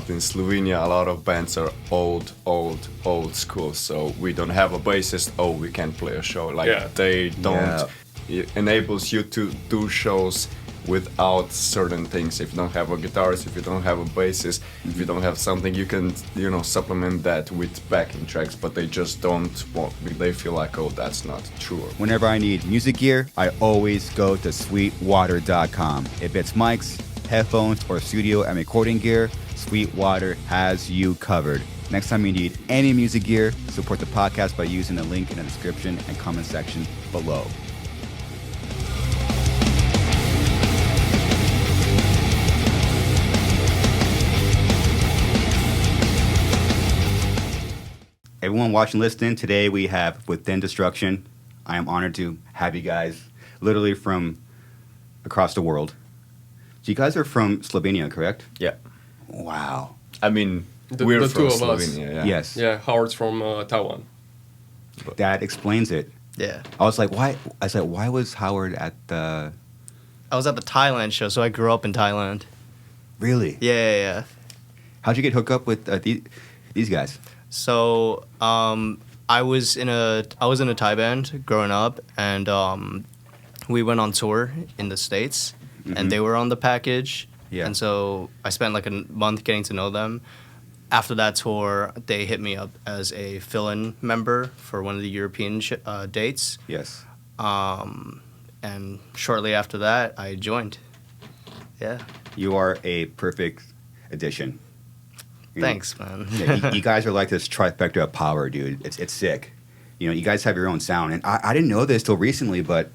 that in Slovenia a lot of bands are old school. So we don't have a bassist. Oh, we can't play a show. Like they don't. It enables you to do shows without certain things. If you don't have a guitarist, if you don't have a bassist, if you don't have something, you can, supplement that with backing tracks, but they just don't want, they feel like, oh, that's not true. Whenever I need music gear, I always go to sweetwater.com. If it's mics, headphones, or studio and recording gear, Sweetwater has you covered. Next time you need any music gear, support the podcast by using the link in the description and comment section below. Everyone watching, listening, today we have Within Destruction. I am honored to have you guys literally from across the world. So you guys are from Slovenia, correct? Yeah. Wow. I mean, we're the from two of us. Slovenia, yeah. Yes. Yeah, Howard's from Taiwan. That explains it. Yeah. I was like, why? I said, why was Howard at the... I was at the Thailand show, so I grew up in Thailand. Really? Yeah. How'd you get hooked up with these guys? So I was in a Thai band growing up, and we went on tour in the States, and they were on the package. Yeah. And so I spent like a month getting to know them. After that tour, they hit me up as a fill-in member for one of the European dates. Yes. And shortly after that, I joined. Yeah. You are a perfect addition. Thanks, man. Yeah, you guys are like this trifecta of power, dude. It's sick. You guys have your own sound. And I didn't know this till recently, but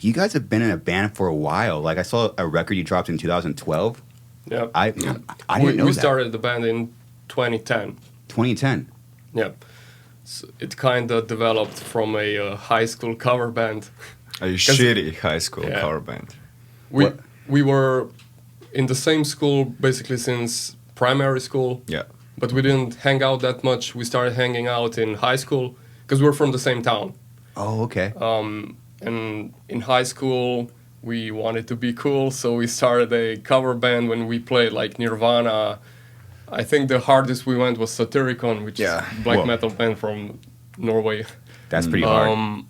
you guys have been in a band for a while. Like, I saw a record you dropped in 2012. Yeah. I didn't know we that. started the band in 2010. 2010. Yeah. So it kind of developed from a high school cover band. A shitty high school cover band. We were in the same school basically since primary school. Yeah. But we didn't hang out that much. We started hanging out in high school because we're from the same town. Oh, okay. And in high school, we wanted to be cool, so we started a cover band when we played like Nirvana. I think the hardest we went was Satyricon, which is a black metal band from Norway. That's pretty hard.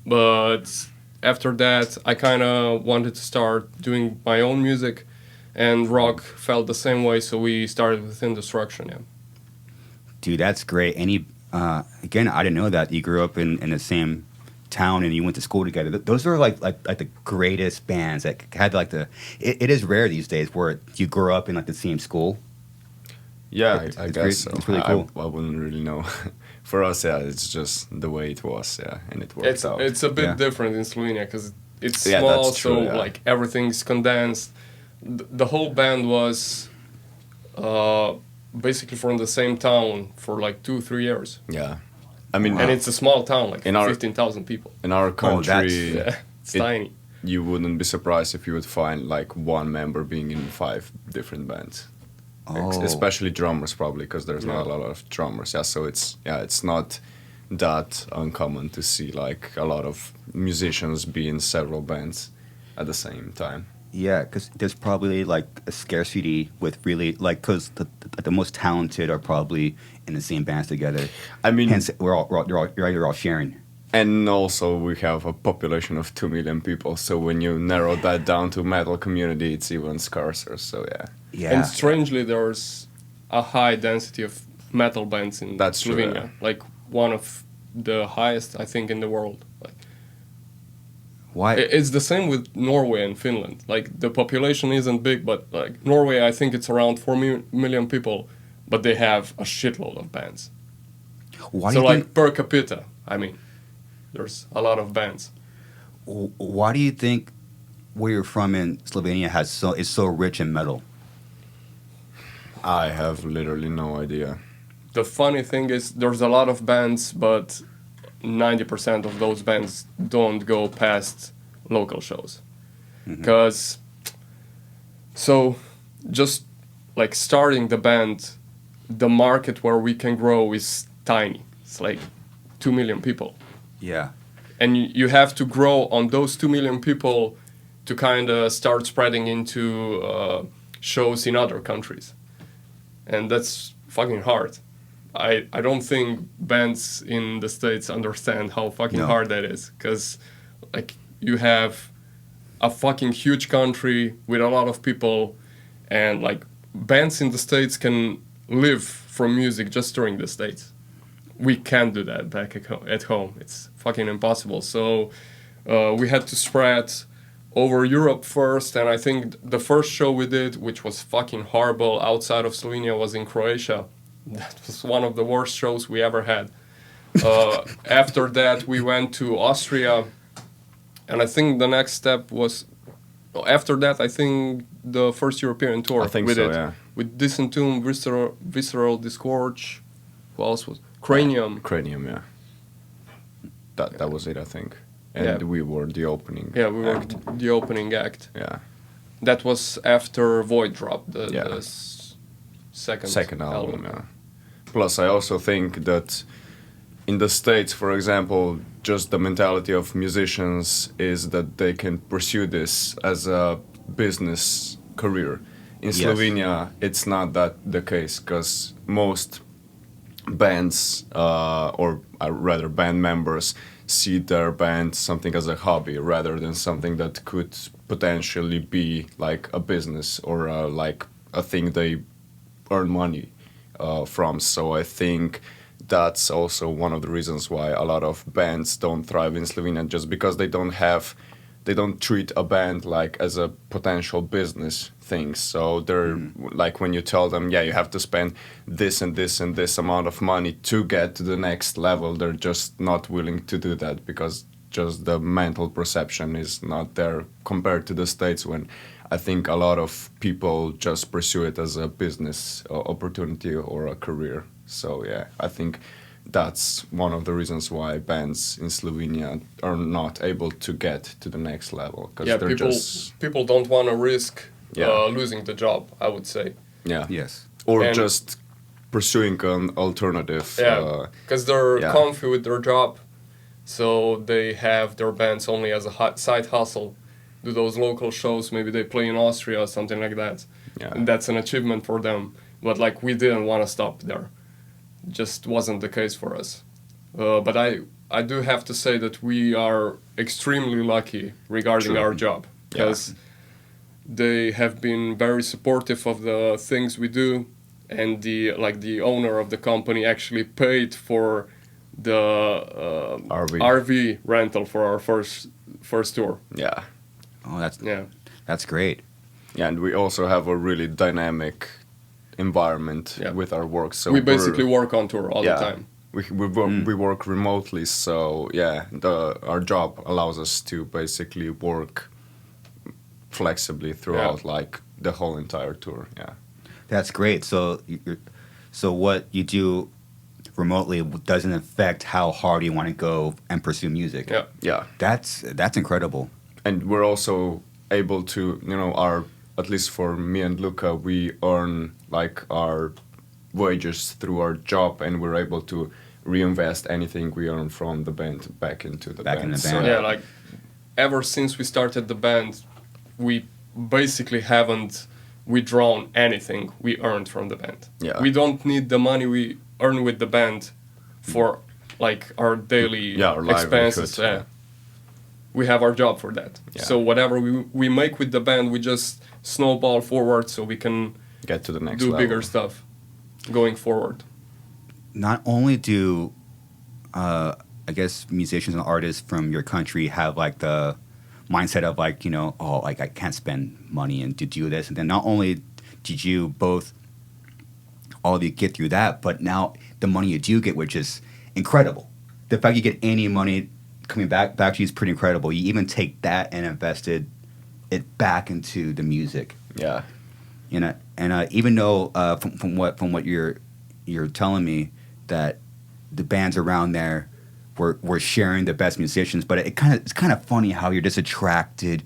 But after that, I kind of wanted to start doing my own music, and rock felt the same way, so we started Within Destruction, yeah. Dude, that's great. Again, I didn't know that you grew up in the same town and you went to school together. Those are like the greatest bands that had like it is rare these days where you grow up in like the same school. Yeah, I guess so. It's really cool. I wouldn't really know. For us, it's just the way it was, and it works out. It's a bit different in Slovenia because it's small, that's true, so like everything's condensed. The whole band was basically from the same town for like 2-3 years. Yeah, I mean, and it's a small town, like 15,000 people. In our country, it's tiny. You wouldn't be surprised if you would find like one member being in 5 different bands. Especially drummers, probably, because there's not a lot of drummers. Yeah, so it's not that uncommon to see like a lot of musicians be in several bands at the same time. Yeah, because there's probably like a scarcity with really like because the most talented are probably in the same bands together. I mean, hence you're all sharing. And also we have a population of 2 million people, so when you narrow that down to metal community, it's even scarcer. So yeah. And strangely, there's a high density of metal bands in Slovenia. True, like one of the highest, I think, in the world. Like, why? It's the same with Norway and Finland. Like the population isn't big, but like Norway, I think it's around 4 million people, but they have a shitload of bands. Why so do you like per capita, I mean, there's a lot of bands. Why do you think where you're from in Slovenia is so rich in metal? I have literally no idea. The funny thing is there's a lot of bands, but 90% of those bands don't go past local shows. Because, so just like starting the band, the market where we can grow is tiny. It's like 2 million people. Yeah. And you have to grow on those 2 million people to kind of start spreading into shows in other countries. and that's fucking hard. I don't think bands in the States understand how fucking hard that is, because like you have a fucking huge country with a lot of people, and like bands in the States can live from music just during the States. We can't do that back at home. It's fucking impossible. So we had to spread over Europe first, and I think the first show we did, which was fucking horrible outside of Slovenia, was in Croatia. That was one of the worst shows we ever had. After that, we went to Austria, and I think the next step was... After that, I think the first European tour I think we so, did. yeah. With Disentomb, Visceral Disgorge, who else was... Cranium. Cranium, yeah. That was it, I think. And we were the opening Yeah, we were act. the opening act. Yeah. That was after Void dropped, the second album, yeah. Plus, I also think that in the States, for example, just the mentality of musicians is that they can pursue this as a business career. In Slovenia, it's not that the case, because most bands, or rather band members, see their band something as a hobby rather than something that could potentially be like a business or like a thing they earn money from. So I think that's also one of the reasons why a lot of bands don't thrive in Slovenia, just because they don't treat a band like as a potential business thing. So they're like, when you tell them, yeah, you have to spend this and this and this amount of money to get to the next level, they're just not willing to do that, because just the mental perception is not there compared to the States, when I think a lot of people just pursue it as a business opportunity or a career. So yeah, I think that's one of the reasons why bands in Slovenia are not able to get to the next level, because people don't want to risk losing the job, I would say. Yeah. Yes. Or just pursuing an alternative. Yeah, because they're comfy with their job, so they have their bands only as a side hustle. Do those local shows, maybe they play in Austria or something like that. Yeah. And that's an achievement for them. But like, we didn't want to stop there. Just wasn't the case for us. But I do have to say that we are extremely lucky regarding our job, because they have been very supportive of the things we do, and the owner of the company actually paid for the RV rental for our first tour. Yeah. Oh, that's great. Yeah, and we also have a really dynamic environment with our work. So we basically work on tour all the time. We work remotely, so our job allows us to basically work flexibly throughout like the whole entire tour. Yeah, that's great. So what you do remotely doesn't affect how hard you want to go and pursue music. Yeah. That's incredible. And we're also able to, at least for me and Luka, we earn like our wages through our job, and we're able to reinvest anything we earn from the band back into the band. So, like ever since we started the band, we basically haven't withdrawn anything we earned from the band. Yeah. We don't need the money we earn with the band for like our daily our expenses. livelihood. We have our job for that. Yeah. So whatever we make with the band, we just snowball forward so we can get to the next do level. bigger stuff going forward. Not only do I guess musicians and artists from your country have like the mindset of like, I can't spend money and to do this, and then not only did you both, all of you, get through that, but now the money you do get, which is incredible. The fact you get any money coming back to you is pretty incredible. You even take that and invested it back into the music. Yeah. And even though from what you're telling me, that the bands around there were sharing the best musicians, but it's kind of funny how you're just attracted,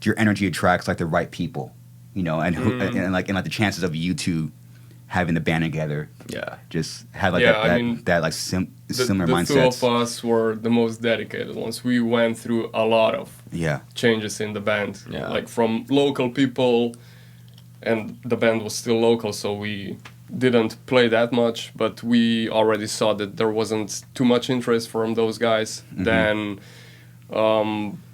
your energy attracts like the right people, and who and like the chances of you two having the band together. Yeah. Just have like similar mindsets. The two of us were the most dedicated ones. We went through a lot of changes in the band. Yeah. Like from local people, and the band was still local, so we didn't play that much, but we already saw that there wasn't too much interest from those guys. Then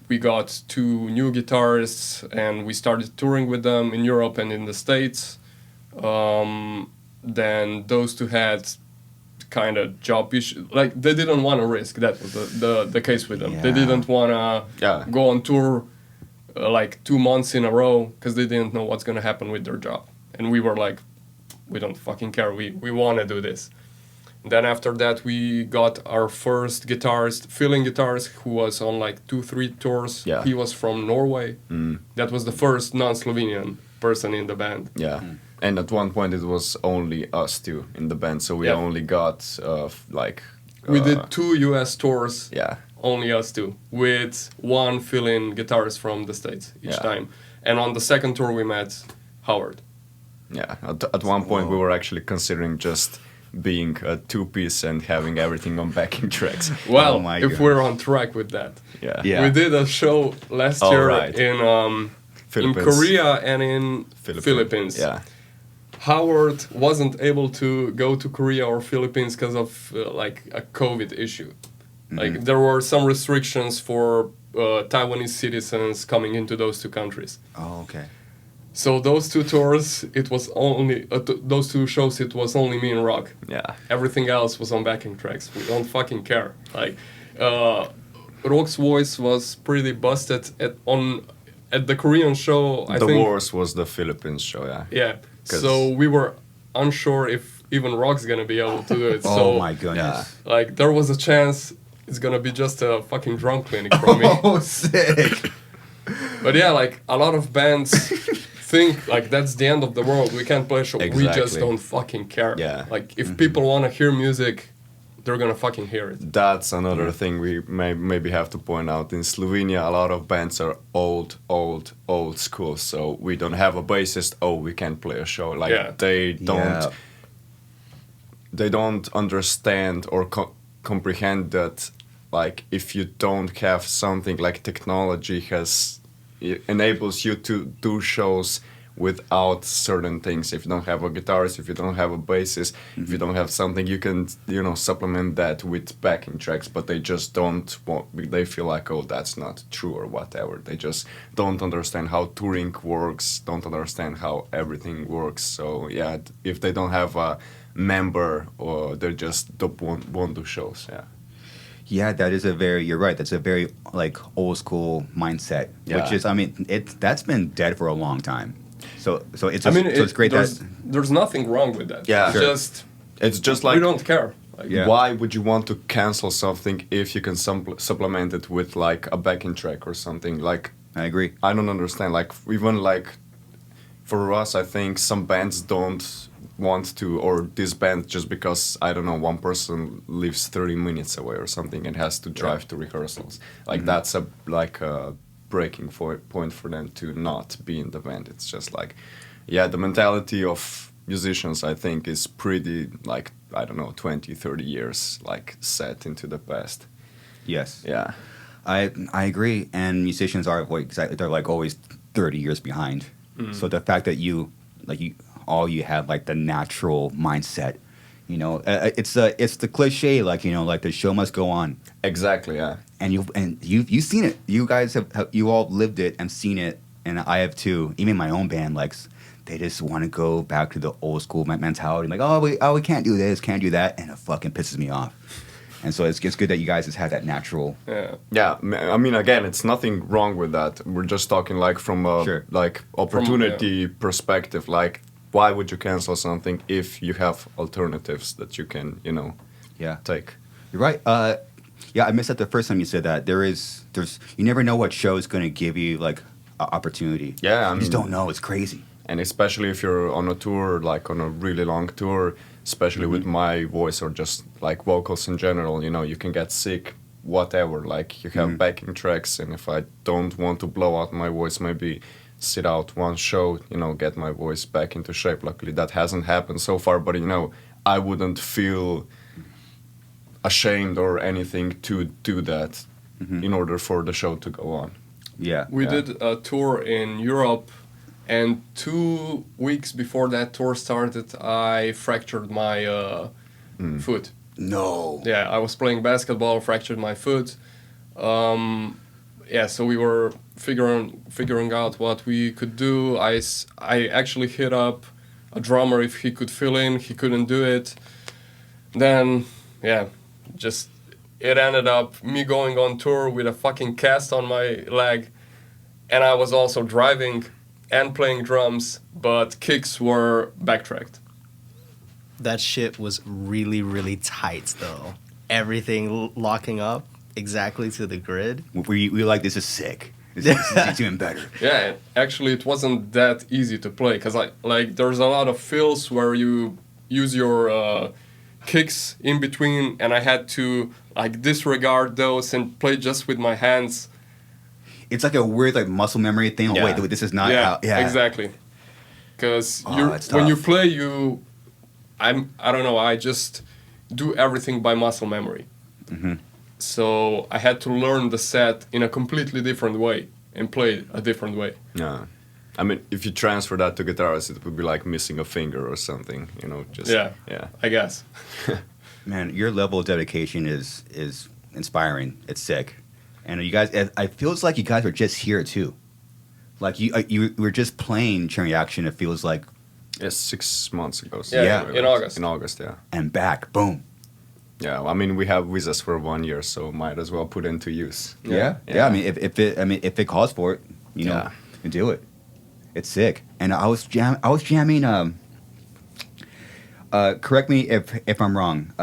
we got 2 new guitarists, and we started touring with them in Europe and in the States. Then those 2 had kind of job issues. Like, they didn't want to risk. That was the case with them. They didn't want to go on tour like 2 months in a row because they didn't know what's going to happen with their job. And we were like, we don't fucking care. We want to do this. Then after that, we got our first guitarist, filling guitarist, who was on like 2-3 tours. Yeah. He was from Norway. That was the first non-Slovenian person in the band. Yeah. And at one point it was only us 2 in the band, so we only got we did 2 US tours. Yeah. Only us 2, with 1 fill-in guitarist from the States each time. And on the second tour we met Howard. Yeah. At one point we were actually considering just being a 2-piece and having everything on backing tracks. Well, if we're on track with that. Yeah. We did a show last year in Korea and in Philippines. Yeah. Howard wasn't able to go to Korea or Philippines because of like a COVID issue. Like, there were some restrictions for Taiwanese citizens coming into those 2 countries. Oh, okay. So those 2 tours, it was only those 2 shows. It was only me and Rock. Yeah. Everything else was on backing tracks. We don't fucking care. Like, Rock's voice was pretty busted at the Korean show. I think the worst was the Philippines show. Yeah. Yeah. So we were unsure if even Rock's gonna be able to do it. Oh my goodness. Like, there was a chance it's gonna be just a fucking drum clinic from me. Oh, sick. But yeah, like, a lot of bands think like that's the end of the world. We can't play a show. We just don't fucking care. Yeah. Like, if people want to hear music, they're gonna fucking hear it. That's another thing we maybe have to point out. In Slovenia, a lot of bands are old school. So we don't have a bassist. Oh, we can't play a show. Like, they don't understand or comprehend that. Like, if you don't have something like technology it enables you to do shows without certain things. If you don't have a guitarist, if you don't have a bassist, if you don't have something, you can, supplement that with backing tracks, but they just don't want, they feel like, oh, that's not true or whatever. They just don't understand how touring works, don't understand how everything works. So yeah, if they don't have a member, or they just won't do shows, yeah. Yeah, you're right. That's a very like old school mindset, which is, that's been dead for a long time. So it's great there's nothing wrong with that. Yeah, it's just like we don't care. Like, why would you want to cancel something if you can supplement it with like a backing track or something? Like, I agree. I don't understand. Like, even like for us, I think some bands don't want to, or this band, just because, I don't know, one person lives 30 minutes away or something and has to drive to rehearsals. Like, that's a breaking point for them to not be in the band. It's just like, the mentality of musicians, I think, is pretty, like, I don't know, 20, 30 years, like, set into the past. Yes. Yeah. I agree. And musicians are, they're like always 30 years behind. So the fact that you have like the natural mindset, it's the cliche, like the show must go on. Exactly, yeah. And you've seen it. You guys you all lived it and seen it, and I have too. Even my own band, like, they just want to go back to the old school mentality, like, we can't do this, can't do that, and it fucking pisses me off. And so it's good that you guys just have that natural. Yeah. I mean, again, it's nothing wrong with that. We're just talking like from a like opportunity perspective. Like, why would you cancel something if you have alternatives that you can, take? You're right. I missed that the first time you said that. There's you never know what show is going to give you like an opportunity. Yeah, you just don't know. It's crazy. And especially if you're on a tour, like on a really long tour, especially with my voice or just like vocals in general, you can get sick, whatever. Like, you have backing tracks, and if I don't want to blow out my voice, maybe sit out one show, get my voice back into shape. Luckily, that hasn't happened so far, but, I wouldn't feel ashamed or anything to do that in order for the show to go on. Yeah. We did a tour in Europe And 2 weeks before that tour started, I fractured my foot. No. Yeah, I was playing basketball, fractured my foot. Yeah, so we were figuring out what we could do. I actually hit up a drummer if he could fill in. He couldn't do it. Then, yeah, just it ended up me going on tour with a fucking cast on my leg. And I was also driving and playing drums, but kicks were backtracked. That shit was really, really tight, though. Everything locking up exactly to the grid. We were like, this is sick. This is even better. Yeah, actually, it wasn't that easy to play because there's a lot of fills where you use your kicks in between, and I had to disregard those and play just with my hands. It's like a weird muscle memory thing. Oh, wait, this is not how. Yeah, exactly. Because when when you play, I don't know. I just do everything by muscle memory. Mm-hmm. So I had to learn the set in a completely different way and play a different way. Yeah. I mean, if you transfer that to guitars, it would be like missing a finger or something, Yeah, I guess. Man, your level of dedication is inspiring. It's sick. And you guys, it feels like you guys were just here too. Like you were just playing Chain Reaction. It feels like. Yeah, 6 months ago. So yeah, in August. In August, yeah. And back, boom. Yeah, I mean, we have with us for 1 year, so might as well put into use. Yeah. I mean, if it calls for it, you do it. It's sick. And I was jamming. Correct me if I'm wrong.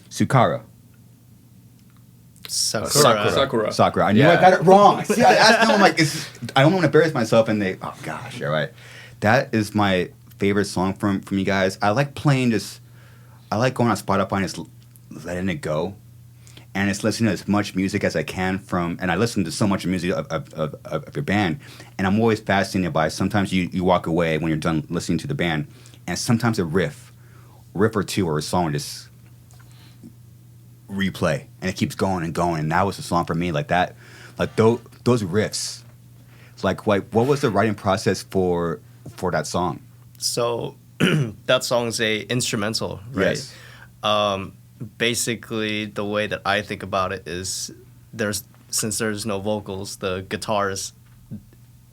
Sakura. Sakura. I knew I got it wrong. See, I asked them. I'm like, I don't want to embarrass myself, and they. Oh gosh, all right. That is my favorite song from you guys. I like playing this. I like going on Spotify and just letting it go, and it's listening to as much music as I can and I listen to so much music of your band, and I'm always fascinated by. Sometimes you walk away when you're done listening to the band, and sometimes a riff or two or a song just replay, and it keeps going and going. And that was a song for me like that, those riffs. Like what was the writing process for that song? So that song's a instrumental, right? Yes. Basically, the way that I think about it is since there's no vocals, the guitars,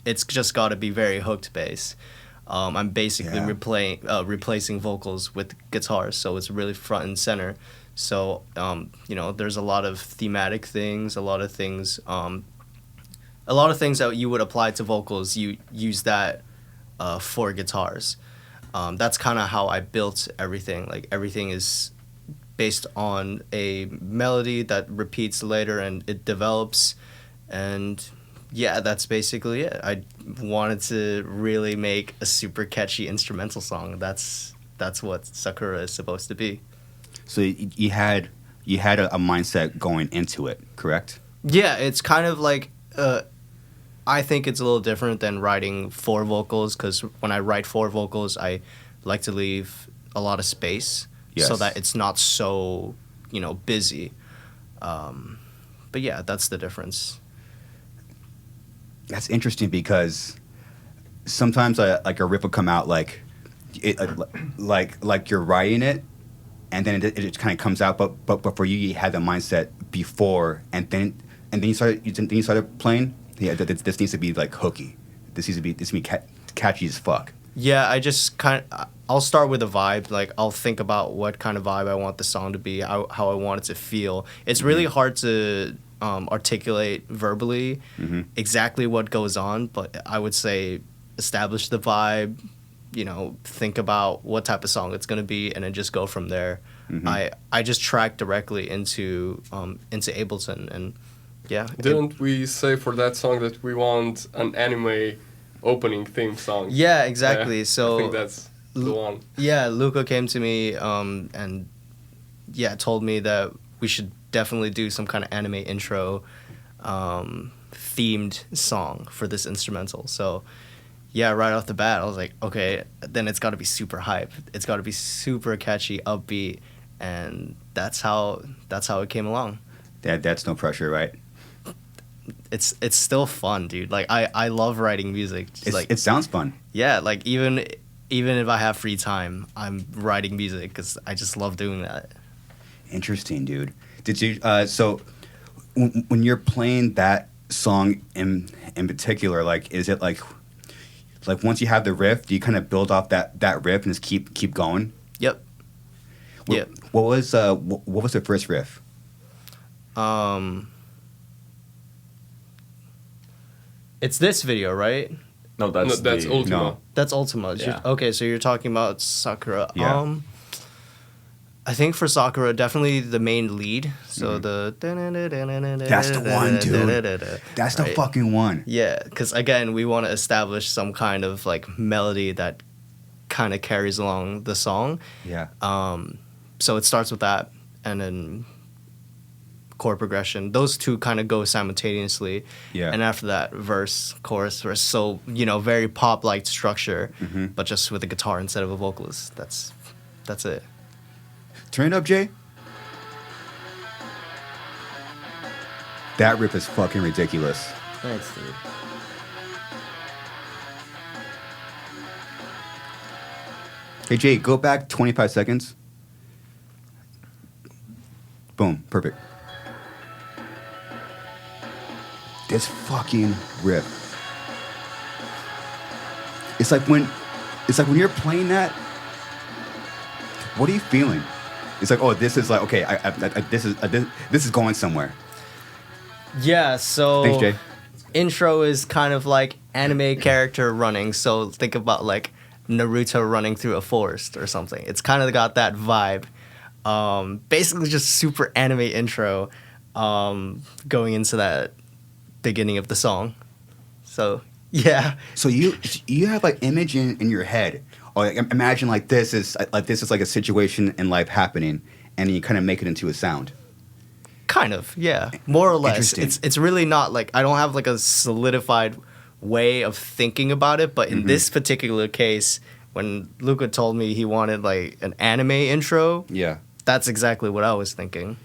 it's just got to be very hooked bass. I'm basically replacing vocals with guitars, so it's really front and center. So there's a lot of thematic things, a lot of things that you would apply to vocals. You use that for guitars. That's kind of how I built everything. Like everything is based on a melody that repeats later and it develops, and yeah, that's basically it. I wanted to really make a super catchy instrumental song. That's what Sakura is supposed to be. So you had a mindset going into it, correct? Yeah, it's kind of like I think it's a little different than writing 4 vocals, because when I write 4 vocals, I like to leave a lot of space. Yes. So that it's not so, busy. But yeah, that's the difference. That's interesting because sometimes a riff will come out like you're writing it, and then it kind of comes out. But for you had the mindset before, and then you started playing. Yeah, this needs to be like hooky. This needs to be catchy as fuck. Yeah, I just I'll start with a vibe. Like, I'll think about what kind of vibe I want the song to be, how I want it to feel. It's really hard to articulate verbally exactly what goes on, but I would say establish the vibe, think about what type of song it's going to be, and then just go from there. I just track directly into Ableton, and yeah. Didn't we say for that song that we want an anime opening theme song? Yeah, exactly. So I think that's the one. Yeah, Luka came to me and told me that we should definitely do some kind of anime intro themed song for this instrumental. So yeah, right off the bat, I was like, okay, then it's got to be super hype. It's got to be super catchy, upbeat, and that's how it came along. That's no pressure, right? it's still fun, dude. Like I love writing music. It sounds fun. Yeah, like even if I have free time, I'm writing music because I just love doing that. Interesting, dude. Did you so when you're playing that song in particular, like is it like once you have the riff, do you kind of build off that riff and just keep going? Yep. What was the first riff? It's this video, right? No, that's Ultima. No. That's Ultima. Yeah. Okay, so you're talking about Sakura. Yeah. I think for Sakura, definitely the main lead. So the... That's the one, dude. That's the fucking one. Yeah, because again, we want to establish some kind of like melody that kind of carries along the song. Yeah. So it starts with that, and then chord progression. Those two kind of go simultaneously. Yeah. And after that, verse, chorus, verse. So, very pop-like structure, but just with a guitar instead of a vocalist. That's it. Turn it up, Jay. That riff is fucking ridiculous. Thanks, dude. Hey, Jay, go back 25 seconds. Boom, perfect. This fucking riff. It's like when you're playing that. What are you feeling? It's like, oh, this is like, okay, this is going somewhere. Yeah, so... Thanks, Jay. Intro is kind of like anime character running, so think about like Naruto running through a forest or something. It's kind of got that vibe. Basically just super anime intro going into that beginning of the song. So, yeah. So you have like image in your head. Or like, imagine like this is like a situation in life happening, and you kind of make it into a sound. Kind of, yeah. More or less. It's really not like I don't have like a solidified way of thinking about it, but in this particular case, when Luka told me he wanted like an anime intro, Yeah. that's exactly what I was thinking.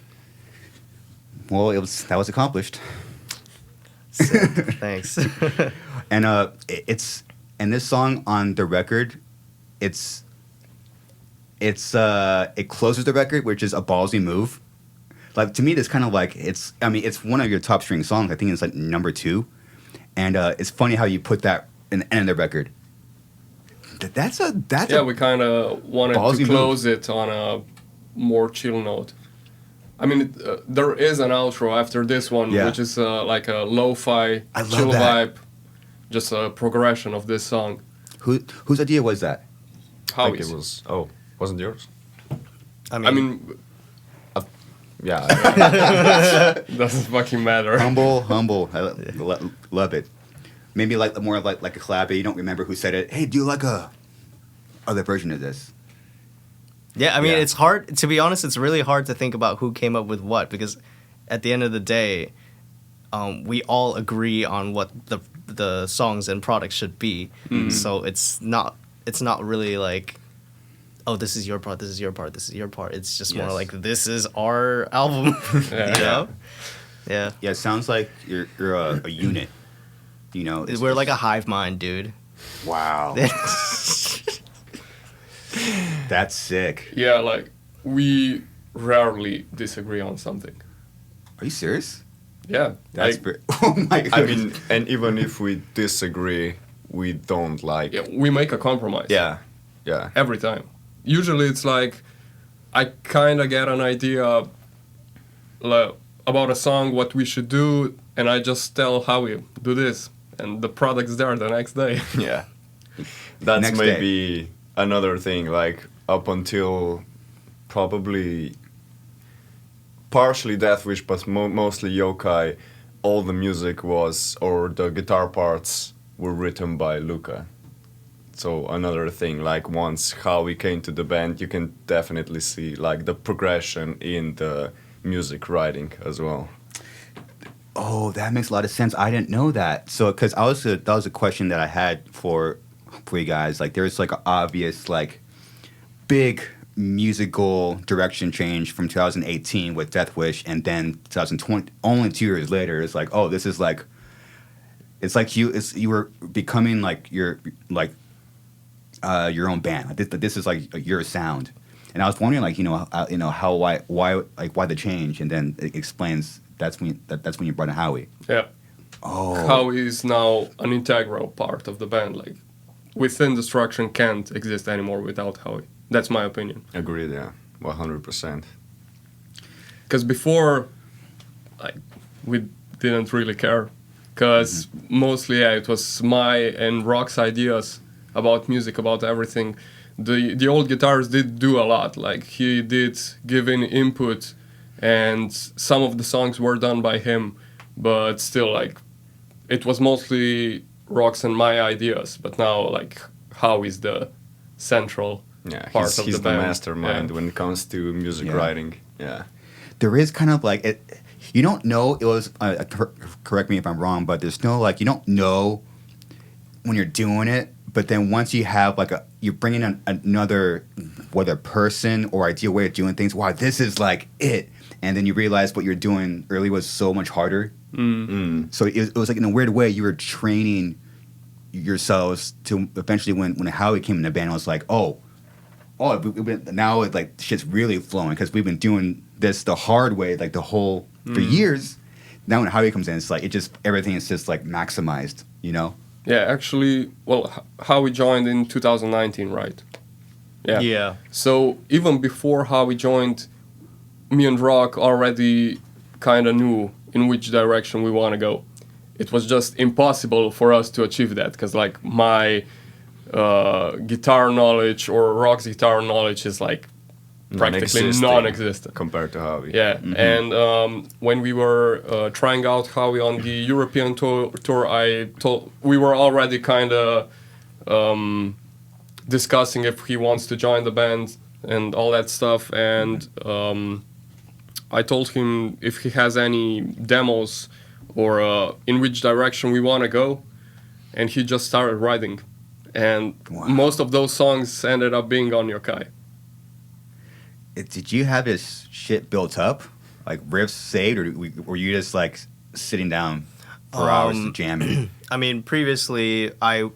Well, that was accomplished. Sick. Thanks. And and this song on the record, it closes the record, which is a ballsy move. Like to me, it's kind of like it's one of your top string songs. I think it's like number 2, and it's funny how you put that in the end of the record. We kind of wanted to close it on a more chill note. I mean, there is an outro after this one, which is like a lo-fi chill vibe, just a progression of this song. Whose idea was that? Howie's. It was. Oh, wasn't yours? I mean yeah. doesn't fucking matter. Humble. I love it. Maybe like more of like a collab, but you don't remember who said it. Hey, do you like a other version of this? Yeah, I mean, it's hard, to be honest, it's really hard to think about who came up with what, because at the end of the day, we all agree on what the songs and products should be. So it's not really like, oh, this is your part, this is your part, this is your part. It's just more like, this is our album. Yeah. Yeah, it sounds like you're a unit. We're like a hive mind, dude. Wow. That's sick. Yeah, like, we rarely disagree on something. Are you serious? Yeah. That's oh my god. I mean, and even if we disagree, we don't like... Yeah, we make a compromise. Yeah. Every time. Usually it's like, I kind of get an idea about a song, what we should do, and I just tell Howie, do this. And the product's there the next day. Yeah. That's Next maybe another thing, like up until probably partially Death Wish, but mostly Yokai, all the music was, or the guitar parts were written by Luka. So another thing, like once Howie came to the band, you can definitely see like the progression in the music writing as well. Oh, that makes a lot of sense. I didn't know that. So, because that was a question that I had for you guys. Like, there's like an obvious like big musical direction change from 2018 with Death Wish, and then 2020, only 2 years later, it's like, oh, this is like, it's like you were becoming like your own band. Like this is like your sound. And I was wondering, like, how why the change, and then it explains that's when you brought in Howie. Yeah. Oh. Howie is now an integral part of the band. Like, Within Destruction can't exist anymore without Howie. That's my opinion. Agreed, yeah. 100%. Because before, like, we didn't really care. Because mostly, yeah, it was my and Rock's ideas about music, about everything. The old guitarist did do a lot. Like, he did give in input, and some of the songs were done by him. But still, like, it was mostly Rock's and my ideas. But now, like, Howie's the central part of the band. He's the mastermind when it comes to music writing. Yeah. There is kind of like it. You don't know. It was correct me if I'm wrong, but there's no like you don't know when you're doing it. But then once you have like you're bringing in another whether person or idea way of doing things. Wow, this is like it. And then you realize what you're doing early was so much harder. So it was like in a weird way you were training yourselves to eventually when Howie came in the band, it was like now it like shit's really flowing because we've been doing this the hard way like the whole for years. Now when Howie comes in, it's like it just everything is just like maximized, you know. Yeah, actually, well, Howie joined in 2019, right? Yeah. Yeah. So even before Howie joined, me and Rock already kind of knew in which direction we want to go. It was just impossible for us to achieve that because, like, my guitar knowledge or Rock's guitar knowledge is like practically non-existent compared to Howie. Yeah, and when we were trying out Howie on the European tour, we were already kind of discussing if he wants to join the band and all that stuff. And I told him if he has any demos or in which direction we want to go, and he just started writing. And most of those songs ended up being on Yokai. Did you have this shit built up, like riffs saved, or were you just like sitting down for hours to jam it? I mean, previously, I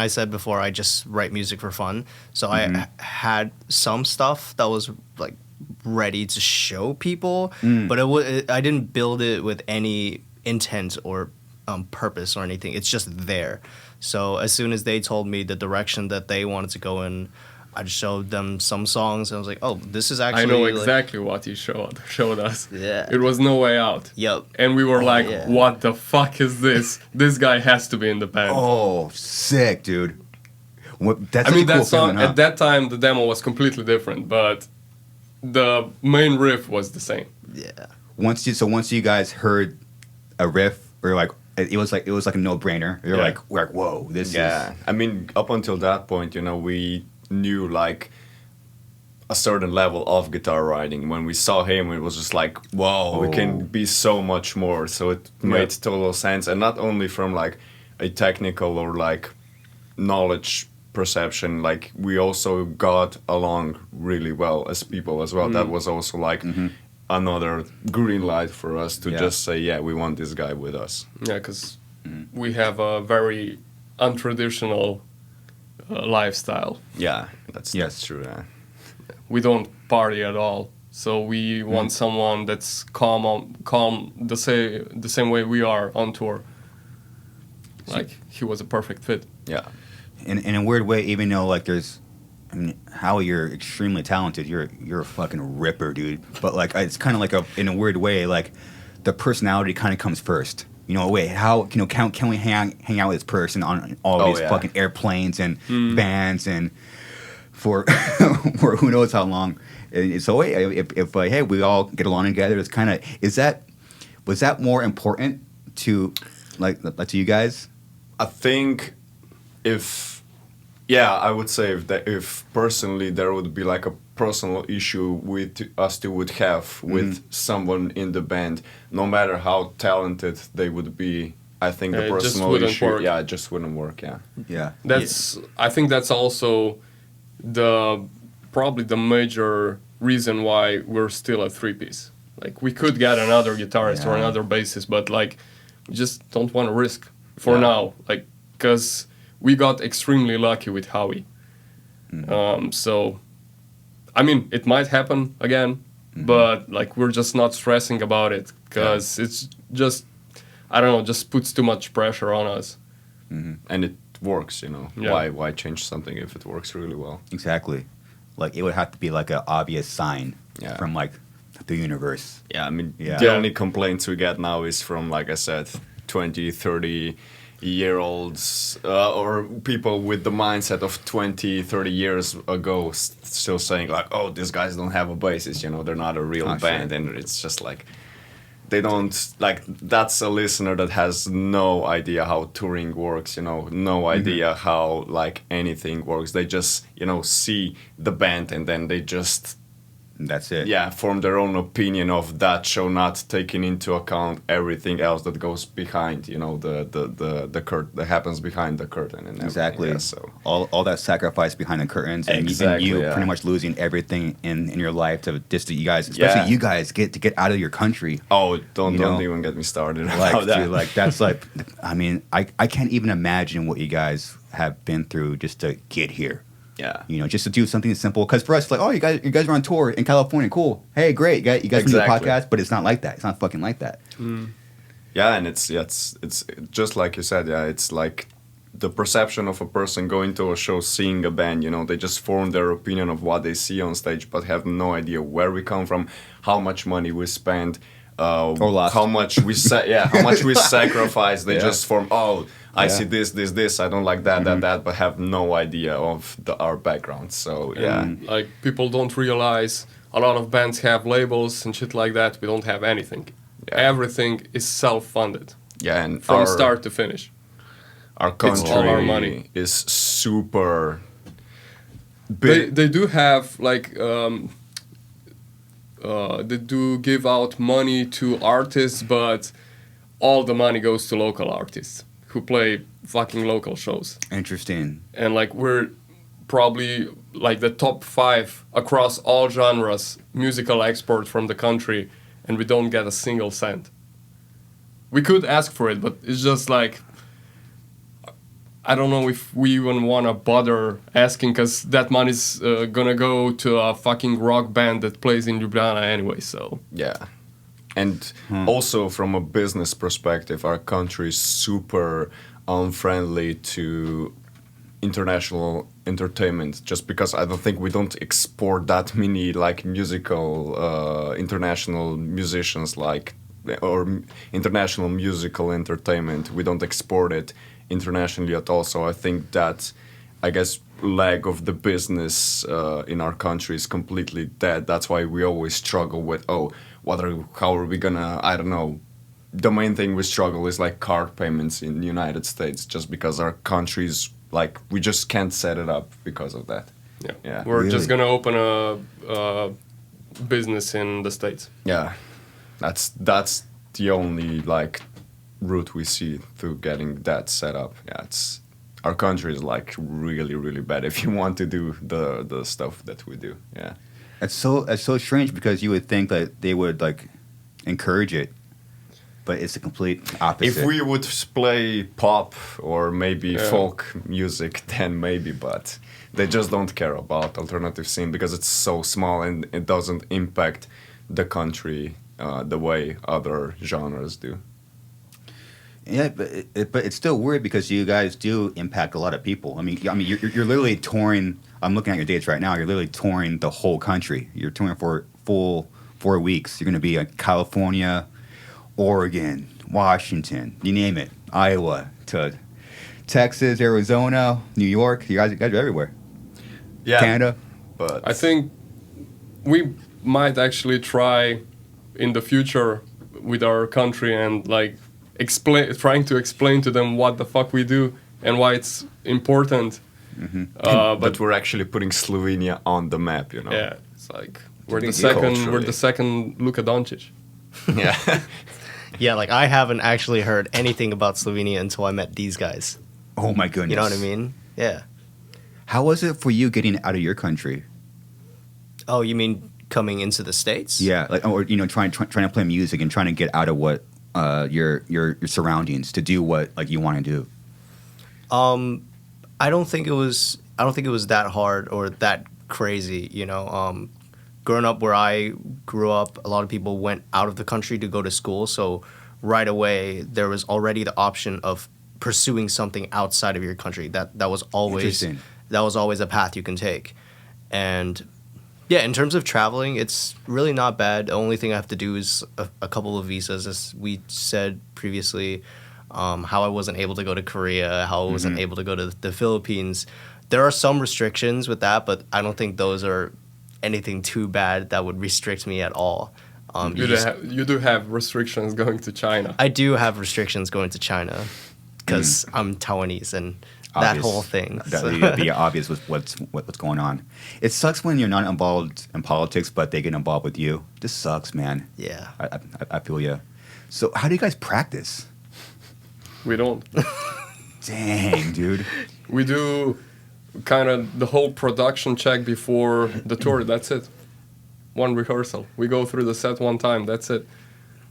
said before, I just write music for fun. So I had some stuff that was like ready to show people, but I didn't build it with any intent or purpose or anything. It's just there. So as soon as they told me the direction that they wanted to go in, I just showed them some songs, and I was like, "Oh, this is actually." I know exactly what he showed us. Yeah. It was No Way Out. Yep. And we were like, "What the fuck is this? This guy has to be in the band." Oh, sick, dude! That song feeling, huh? At that time, the demo was completely different, but the main riff was the same. Yeah. Once you guys heard a riff, or like it was like a no-brainer. You're like, "Whoa, this is." Yeah. I mean, up until that point, we knew like a certain level of guitar writing. When we saw him, it was just like, whoa, we can be so much more. So it made total sense, and not only from like a technical or like knowledge perception, like we also got along really well as people as well. That was also like another green light for us to just say, we want this guy with us. Yeah, because we have a very untraditional lifestyle. Yeah, that's true. Yeah. We don't party at all, so we want someone that's calm the same way we are on tour. Like, he was a perfect fit. Yeah. In a weird way, even though like Howie, you're extremely talented. You're a fucking ripper, dude. But like it's kind of like in a weird way, like the personality kind of comes first. Wait, how can we hang out with this person on all these fucking airplanes and bands and for who knows how long? And so if hey, we all get along together, it's kind of was that more important to to you guys? I think I would say if personally there would be like a personal issue with us two would have with someone in the band, no matter how talented they would be, I think the personal issue, it just wouldn't work. Yeah. I think that's also the probably the major reason why we're still a 3-piece. Like, we could get another guitarist or another bassist, but like, we just don't want to risk for now. Like, because we got extremely lucky with Howie. So, I mean, it might happen again, but like, we're just not stressing about it because it's just, I don't know, just puts too much pressure on us. And it works, you know. Why change something if it works really well? Exactly. Like, it would have to be like an obvious sign from like the universe. Yeah, I mean, the only complaints we get now is from, like I said, 20, 30-year-olds or people with the mindset of 20, 30 years ago still saying like, oh, these guys don't have a bassist, you know, they're not a real band. And it's just like, they don't, like, that's a listener that has no idea how touring works, you know, no idea how, like, anything works. They just, you know, see the band and then they just... That's it. Yeah, form their own opinion of that show, not taking into account everything else that goes behind, you know, the curtain that happens behind the curtain and exactly. Yeah, so all that sacrifice behind the curtains and you pretty much losing everything in your life to just you guys, especially you guys, get out of your country. Oh, don't even get me started like, about that. Dude, like, that's like, I mean, I can't even imagine what you guys have been through just to get here. Yeah, you know, just to do something simple. Because for us, like, oh, you guys are on tour in California, cool. Hey, great, you guys can do a podcast, but it's not like that. It's not fucking like that. Yeah, and it's just like you said. Yeah, it's like the perception of a person going to a show, seeing a band. You know, they just form their opinion of what they see on stage, but have no idea where we come from, how much money we spend, or lost. how much we how much we sacrifice. They just form. Oh, I see this. I don't like that, but have no idea of our background. So like, people don't realize a lot of bands have labels and shit like that. We don't have anything. Yeah. Everything is self-funded. Yeah, and from start to finish. Our country all our money. Is super big. They do have like they do give out money to artists, but all the money goes to local artists who play fucking local shows. Interesting. And like, we're probably like the top 5 across all genres musical export from the country, and we don't get a single cent. We could ask for it, but it's just like, I don't know if we even want to bother asking, because that money's gonna go to a fucking rock band that plays in Ljubljana anyway, so... Yeah. And also from a business perspective, our country is super unfriendly to international entertainment, just because I don't think we don't export that many like musical international musicians, like, or international musical entertainment. We don't export it internationally at all. So I think that, I guess, leg of the business in our country is completely dead. That's why we always struggle with, how are we gonna, I don't know. The main thing we struggle is like card payments in the United States, just because our country's like, we just can't set it up because of that. Yeah. We're just gonna open a business in the States. Yeah. That's the only like route we see through getting that set up. Yeah, our country is like really, really bad if you want to do the stuff that we do. Yeah. It's so strange, because you would think that they would like encourage it, but it's the complete opposite. If we would play pop or maybe folk music, then maybe, but they just don't care about alternative scene because it's so small and it doesn't impact the country the way other genres do. Yeah, but it's still weird because you guys do impact a lot of people. I mean, you're literally touring. I'm looking at your dates right now. You're literally touring the whole country. You're touring for full 4 weeks. You're going to be in California, Oregon, Washington, you name it, Iowa, to Texas, Arizona, New York. You guys are everywhere. Yeah, Canada. But I think we might actually try in the future with our country and like trying to explain to them what the fuck we do and why it's important. Mm-hmm. But we're actually putting Slovenia on the map, you know. Yeah, it's like we're the second Luka Doncic. Yeah. Yeah, like I haven't actually heard anything about Slovenia until I met these guys. Oh my goodness. You know what I mean? Yeah. How was it for you getting out of your country? Oh, you mean coming into the States? Yeah, like, or trying to play music and trying to get out of what your surroundings to do what like you want to do. I don't think it was that hard or that crazy. Growing up where I grew up, a lot of people went out of the country to go to school, so right away there was already the option of pursuing something outside of your country. That was always a path you can take. And yeah, in terms of traveling, it's really not bad. The only thing I have to do is a couple of visas, as we said previously. How I wasn't able to go to Korea, how I wasn't able to go to the Philippines. There are some restrictions with that, but I don't think those are anything too bad that would restrict me at all. You do have restrictions going to China. I do have restrictions going to China because I'm Taiwanese and that whole thing. That'd be obvious with what's going on. It sucks when you're not involved in politics, but they get involved with you. This sucks, man. Yeah. I feel you. So how do you guys practice? We don't. Dang, dude. We do kind of the whole production check before the tour. That's it. One rehearsal. We go through the set one time. That's it.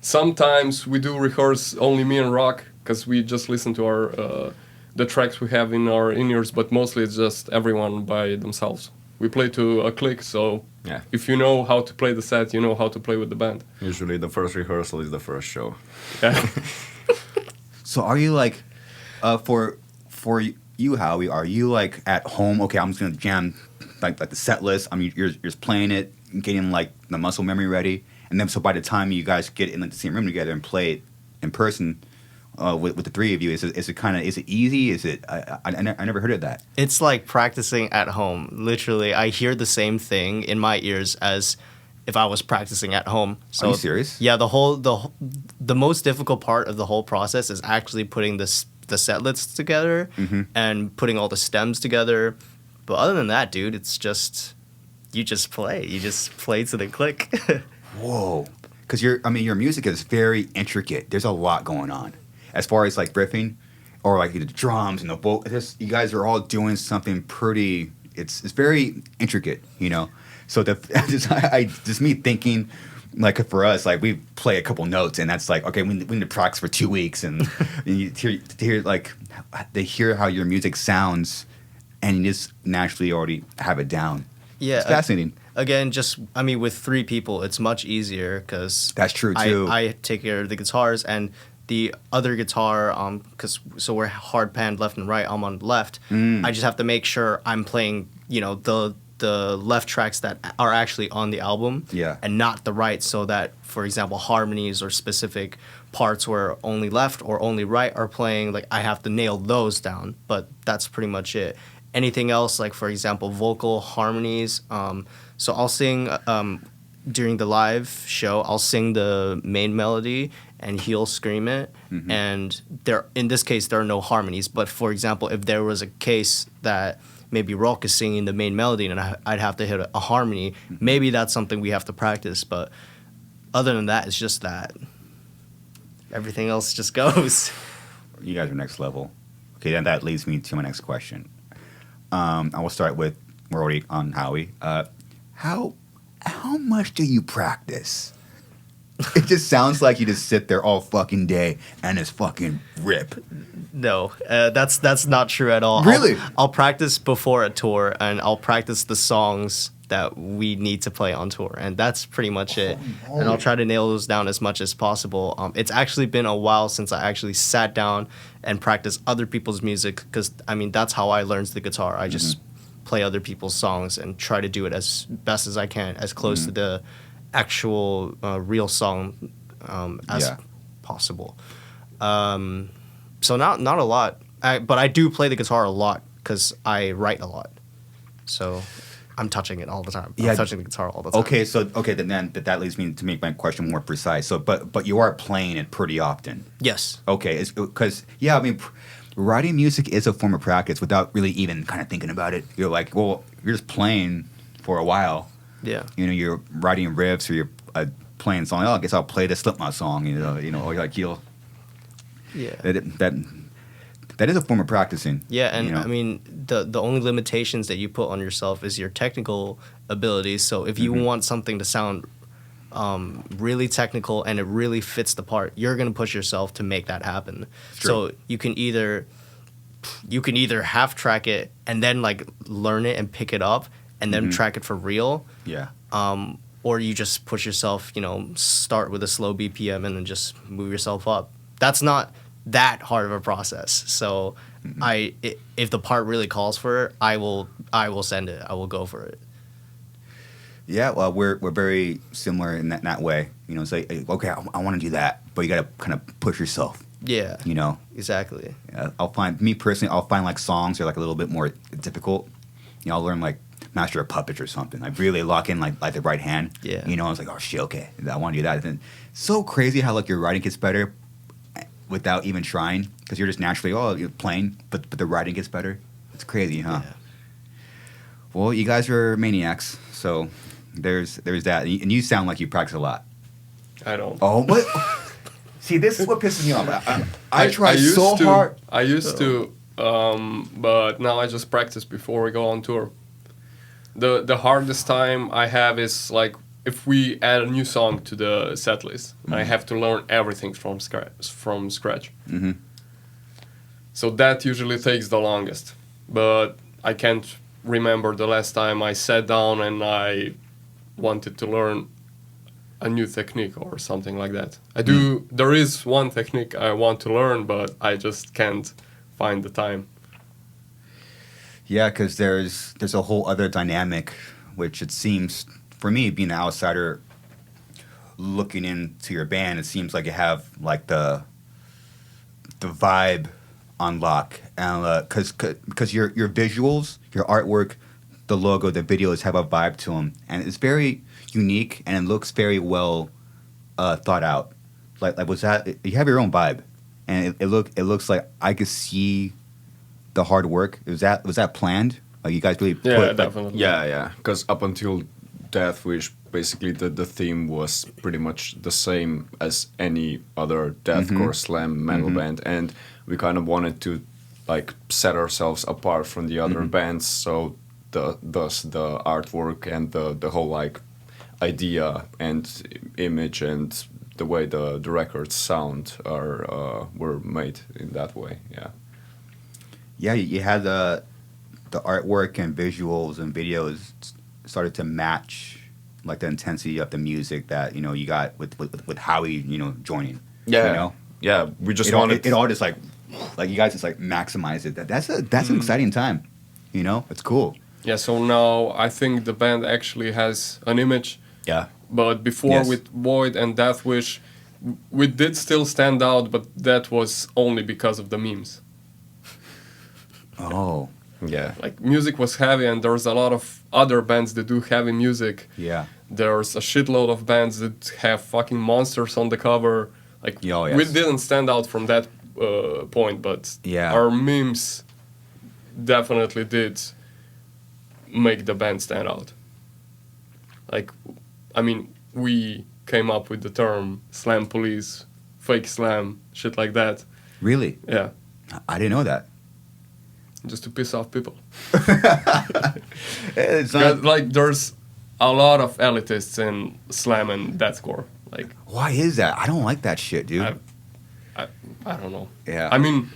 Sometimes we do rehearse only me and Rock because we just listen to our the tracks we have in our in-ears, but mostly it's just everyone by themselves. We play to a click, so if you know how to play the set, you know how to play with the band. Usually the first rehearsal is the first show. Yeah. So are you like, for you, Howie, are you like at home, okay, I'm just going to jam like the set list, I mean, you're just playing it, getting like the muscle memory ready, and then so by the time you guys get in like, the same room together and play it in person with the three of you, is it easy? Is it, I never heard of that. It's like practicing at home. Literally, I hear the same thing in my ears as if I was practicing at home. So, are you serious? Yeah, the most difficult part of the whole process is actually putting the set lists together and putting all the stems together. But other than that, dude, it's just you just play. You just play to the click. Whoa, because your music is very intricate. There's a lot going on, as far as like riffing, or like the drums and the vocal. You guys are all doing something pretty. It's very intricate, So just me thinking, like for us, like we play a couple notes, and that's like, okay, we need to practice for 2 weeks, and you hear how your music sounds, and you just naturally already have it down. Yeah, it's fascinating. Again, with 3 people, it's much easier because that's true too. I take care of the guitars and the other guitar, so we're hard panned left and right. I'm on left. I just have to make sure I'm playing, the left tracks that are actually on the album, and not the right, so that, for example, harmonies or specific parts where only left or only right are playing, like I have to nail those down. But that's pretty much it. Anything else, like for example, vocal harmonies. So I'll sing during the live show. I'll sing the main melody, and he'll scream it. And in this case, there are no harmonies. But for example, if there was a case that maybe Rock is singing the main melody and I'd have to hit a harmony, maybe that's something we have to practice. But other than that, it's just that. Everything else just goes. You guys are next level. Okay, then that leads me to my next question. I will start with, we're already on Howie. How much do you practice? It just sounds like you just sit there all fucking day and just fucking rip. No, that's not true at all. Really? I'll practice before a tour, and I'll practice the songs that we need to play on tour, and that's pretty much it. And I'll try to nail those down as much as possible. It's actually been a while since I actually sat down and practiced other people's music, because that's how I learned the guitar. I just play other people's songs and try to do it as best as I can, as close to the actual real song as possible. So not a lot, but I do play the guitar a lot because I write a lot. So I'm touching it all the time. I'm touching the guitar all the time. Okay, then that leads me to make my question more precise. So, but you are playing it pretty often. Yes. Okay, because writing music is a form of practice without really even kind of thinking about it. You're like, well, you're just playing for a while. Yeah. You're writing riffs, or you're playing a song. Oh, I guess I'll play the Slipknot song. Or like you'll. Yeah. That That is a form of practicing. Yeah, and you know? I mean, the only limitations that you put on yourself is your technical abilities. So if you want something to sound really technical and it really fits the part, you're gonna push yourself to make that happen. So you can either half track it and then like learn it and pick it up and then track it for real. Yeah. Or you just push yourself, you know, start with a slow BPM and then just move yourself up. That's not that hard of a process. So if the part really calls for it, I will send it. I will go for it. Yeah, well, we're very similar in that way. You know, it's like, okay, I want to do that, but you got to kind of push yourself. Yeah. You know? Exactly. I'll find like songs that are like a little bit more difficult. You know, I'll learn like Master of Puppets or something. I really lock in like the right hand. Yeah. You know, I was like, oh shit, okay, I want to do that. And then, so crazy how like your writing gets better without even trying, because you're just naturally you're playing, but the writing gets better. It's crazy, huh? Yeah. Well, you guys are maniacs, so there's that, and you sound like you practice a lot. I don't. Oh, what? See, this is what pisses me off. I try so hard. I used to, but now I just practice before we go on tour. The hardest time I have is like if we add a new song to the set list, I have to learn everything from scratch. Mm-hmm. So that usually takes the longest. But I can't remember the last time I sat down and I wanted to learn a new technique or something like that. There is one technique I want to learn, but I just can't find the time. Yeah, because there's a whole other dynamic, which it seems, for me, being an outsider, looking into your band, it seems like you have like the vibe on lock, and because your visuals, your artwork, the logo, the videos have a vibe to them, and it's very unique and it looks very well thought out. Like was that you have your own vibe, and it looks like I could see the hard work. Was that planned? Like you guys really put, definitely. Yeah. Because up until Death Wish, basically the theme was pretty much the same as any other deathcore slam metal band, and we kind of wanted to like set ourselves apart from the other bands. So thus the artwork and the whole like idea and image and the way the records sound were made in that way. Yeah, you had the artwork and visuals and videos started to match like the intensity of the music that you got with Howie joining. Yeah, we just wanted it all just like you guys just like maximize it. That's an exciting time. It's cool. Yeah, so now I think the band actually has an image. Yeah. But before with Void and Death Wish, we did still stand out, but that was only because of the memes. Oh. Yeah. Like music was heavy, and there's a lot of other bands that do heavy music. Yeah. There's a shitload of bands that have fucking monsters on the cover. Like we didn't stand out from that point, but our memes definitely did make the band stand out. Like, I mean, we came up with the term slam police, fake slam, shit like that. Really? Yeah. I didn't know that. Just to piss off people. It's not... Like, there's a lot of elitists in slam and deathcore. Like, why is that? I don't like that shit, dude. I don't know. Yeah. I mean,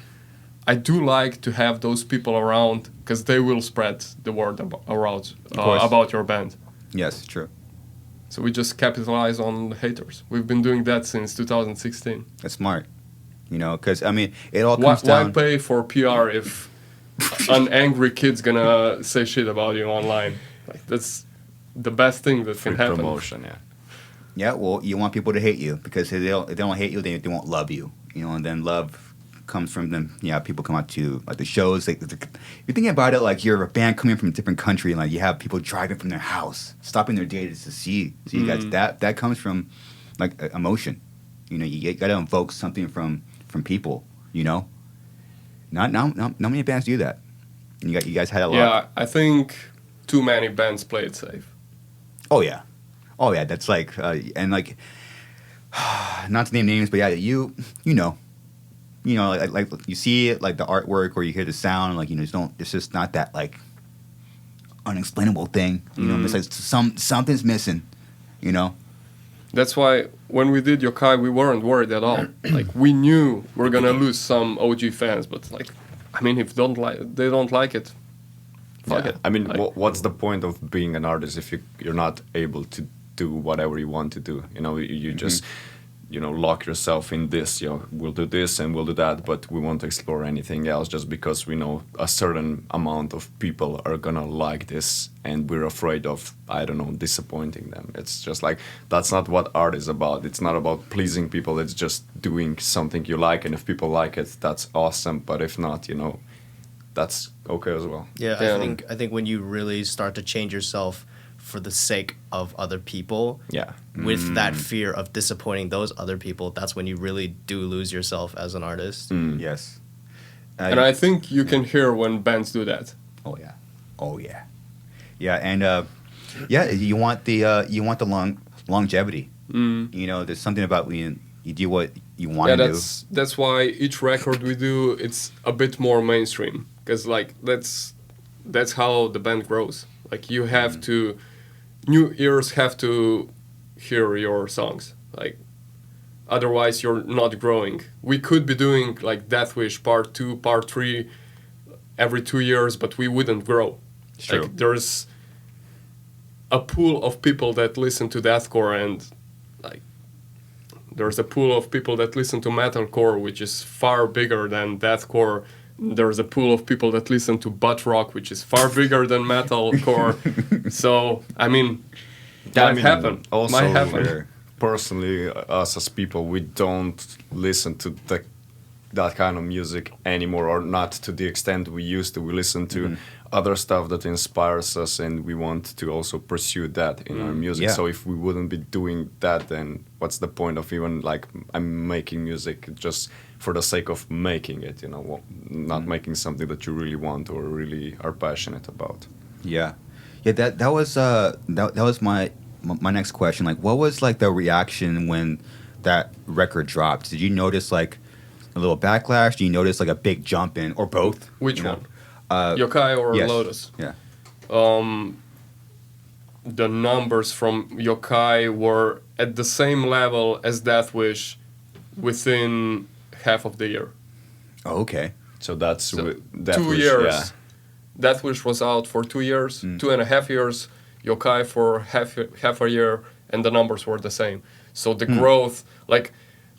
I do like to have those people around because they will spread the word about your band. Yes, true. So we just capitalize on the haters. We've been doing that since 2016. That's smart. Because, I mean, it all comes down... Why pay for PR if an angry kid's gonna say shit about you online? Like, that's the best thing that can happen. Promotion, yeah. Yeah, well, you want people to hate you because if they don't hate you, they won't love you. And then love comes from them. Yeah, people come out to like the shows. You're thinking about it like you're a band coming from a different country, and like you have people driving from their house, stopping their day to see you guys. That comes from like emotion. You got to invoke something from people. Not many bands do that. And you guys had a lot. Yeah, I think too many bands play it safe. Oh yeah. That's like and like not to name names, but yeah, you know. you know, like you see it, like the artwork, or you hear the sound, like, you know, it's just not that like unexplainable thing, you know. It's like something's missing, you know. That's why when we did Yokai, we weren't worried at all. Like, we knew we're gonna lose some OG fans, but like, I mean, if they don't like it, fuck it. I mean, like, what's the point of being an artist if you're not able to do whatever you want to do? You know, you just, you know, lock yourself in this. You know, we'll do this and we'll do that, but we won't explore anything else just because we know a certain amount of people are gonna like this, and we're afraid of, I don't know, disappointing them. It's just like, that's not what art is about. It's not about pleasing people. It's just doing something you like, and if people like it, that's awesome. But if not, you know, that's okay as well. Yeah, I think when you really start to change yourself for the sake of other people, with that fear of disappointing those other people, that's when you really do lose yourself as an artist. Yes. And I think you can hear when bands do that. Oh yeah. And you want the longevity. You know, there's something about when you do what you want to do. That's why each record we do, it's a bit more mainstream, because like that's how the band grows. Like, you have to, new ears have to hear your songs. Like, otherwise you're not growing. We could be doing like Death Wish Part 2, Part 3 every 2 years, but we wouldn't grow. Sure. Like, there's a pool of people that listen to deathcore, and like, there's a pool of people that listen to metalcore, which is far bigger than deathcore. There's a pool of people that listen to butt rock, which is far bigger than metalcore. So, I mean, that might happen. Also, might happen. Personally, us as people, we don't listen to that kind of music anymore, or not to the extent we used to. We listen to other stuff that inspires us, and we want to also pursue that in our music. So if we wouldn't be doing that, then what's the point of even like I'm making music just for the sake of making it, you know, not making something that you really want or really are passionate about. That was my next question. Like, what was like the reaction when that record dropped? Did you notice like a little backlash? Do you notice like a big jump in, or both? Which one? Yokai or yes. Lotus? Yeah. The numbers from Yokai were at the same level as Death Wish within half of the year. Oh, okay. So that's So Death 2 Wish, years. yeah. Death Wish was out for 2 years, 2.5 years. Yokai for half a year, and the numbers were the same. So the growth, like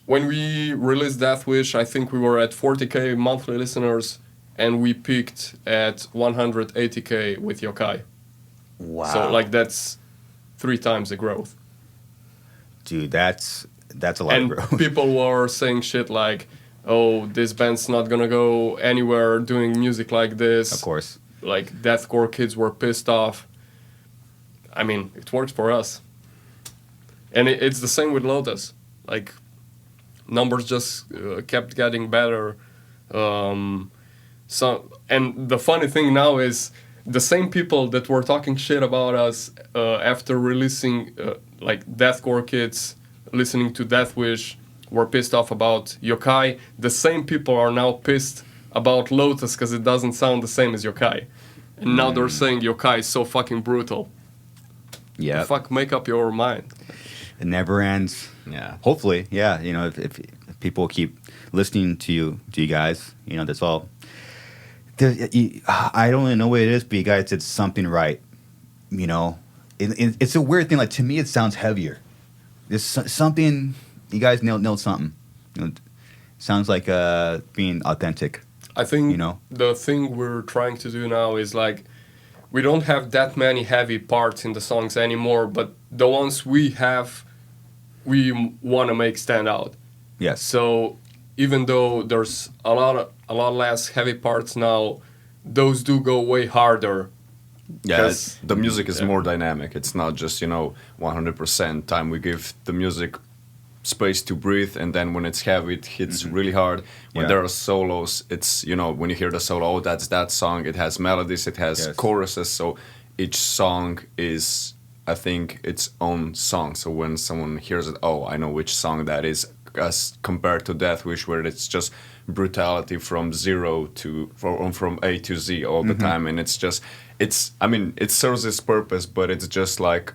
when we released Death Wish, I think we were at 40K monthly listeners, and we peaked at 180K with Yokai. Wow. So like that's 3 times the growth. Dude, that's a lot of growth. And people were saying shit like, "Oh, this band's not gonna go anywhere doing music like this." Of course. Like, deathcore kids were pissed off. I mean, it worked for us. And it's the same with Lotus. Like, numbers just kept getting better. And the funny thing now is the same people that were talking shit about us after releasing, like, deathcore kids listening to Death Wish were pissed off about Yokai. The same people are now pissed about Lotus because it doesn't sound the same as Yokai. And now they're saying Yokai is so fucking brutal. Yeah. Fuck, make up your mind. It never ends. Yeah. Hopefully, yeah. You know, if people keep listening to you guys, you know, that's all. I don't really know what it is, but you guys did something right. You know, it's a weird thing. Like, to me, it sounds heavier. There's something. You guys nailed something. You know, sounds like being authentic. I think, you know, the thing we're trying to do now is like, we don't have that many heavy parts in the songs anymore, but the ones we have, we want to make stand out. Yes. So even though there's a lot less heavy parts now, those do go way harder. Yeah, the music is more dynamic. It's not just, you know, 100% time. We give the music space to breathe, and then when it's heavy, it hits really hard. When there are solos, it's, you know, when you hear the solo, oh, that's that song. It has melodies, it has choruses, so each song is, I think, its own song. So when someone hears it, oh, I know which song that is, as compared to Death Wish, where it's just brutality from zero to from A to Z all the time, and it's just I mean it serves its purpose, but it's just like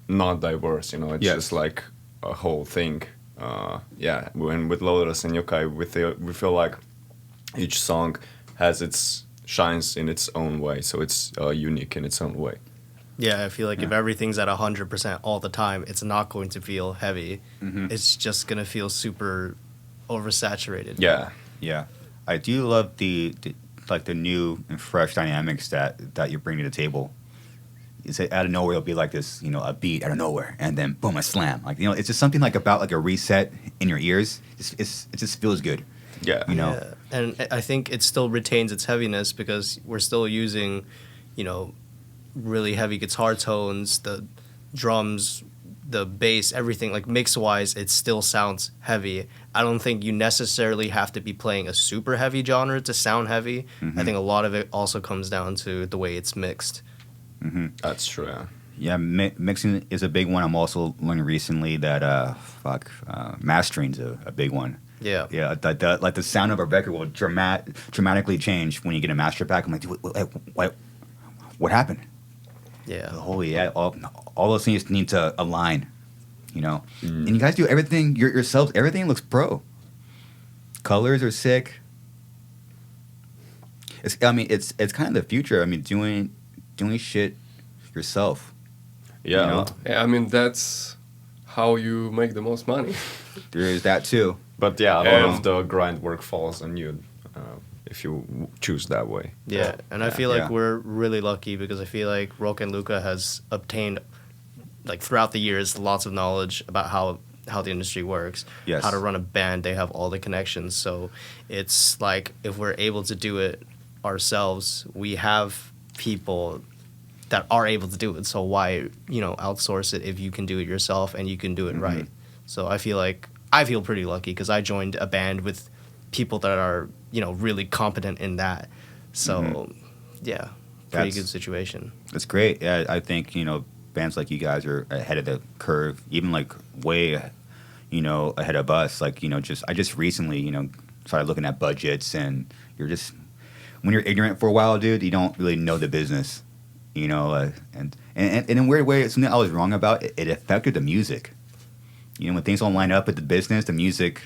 not diverse, you know. It's just like a whole thing. Yeah, when with Lotus and Yokai, we feel like each song shines in its own way, so it's unique in its own way. Yeah, I feel like if everything's at 100% all the time, it's not going to feel heavy. It's just gonna feel super oversaturated. Yeah. I do love the new and fresh dynamics that you bring to the table. It's out of nowhere, it'll be like this, you know, a beat out of nowhere, and then boom, a slam. Like, you know, it's just something like about like a reset in your ears. It just feels good. Yeah, you know. Yeah. And I think it still retains its heaviness because we're still using, you know, really heavy guitar tones, the drums, the bass, everything. Like mix-wise, it still sounds heavy. I don't think you necessarily have to be playing a super heavy genre to sound heavy. I think a lot of it also comes down to the way it's mixed. That's true. Yeah, mixing is a big one. I'm also learning recently that mastering's a big one. Yeah. Yeah, like the sound of a record will dramatically change when you get a master back. I'm like, dude, what happened? Yeah. Holy, yeah, all those things need to align, you know. And you guys do everything yourselves. Everything looks pro. Colors are sick. It's kind of the future. I mean, doing shit yourself. Yeah. You know? Yeah, I mean, that's how you make the most money. There is that too. But yeah, a lot of the grind work falls on you if you choose that way. Yeah, and I feel like we're really lucky because I feel like Rock and Luka has obtained, like throughout the years, lots of knowledge about how the industry works, how to run a band. They have all the connections. So it's like if we're able to do it ourselves, we have people that are able to do it. So why, you know, outsource it if you can do it yourself and you can do it right? So I feel pretty lucky because I joined a band with people that are, you know, really competent in that. So yeah, pretty good situation. That's great. Yeah, I think, you know, bands like you guys are ahead of the curve, even like way, you know, ahead of us. Like, you know, I just recently, you know, started looking at budgets, and when you're ignorant for a while, dude, you don't really know the business, you know, and in a weird way, it's something I was wrong about. It affected the music. You know, when things don't line up with the business, the music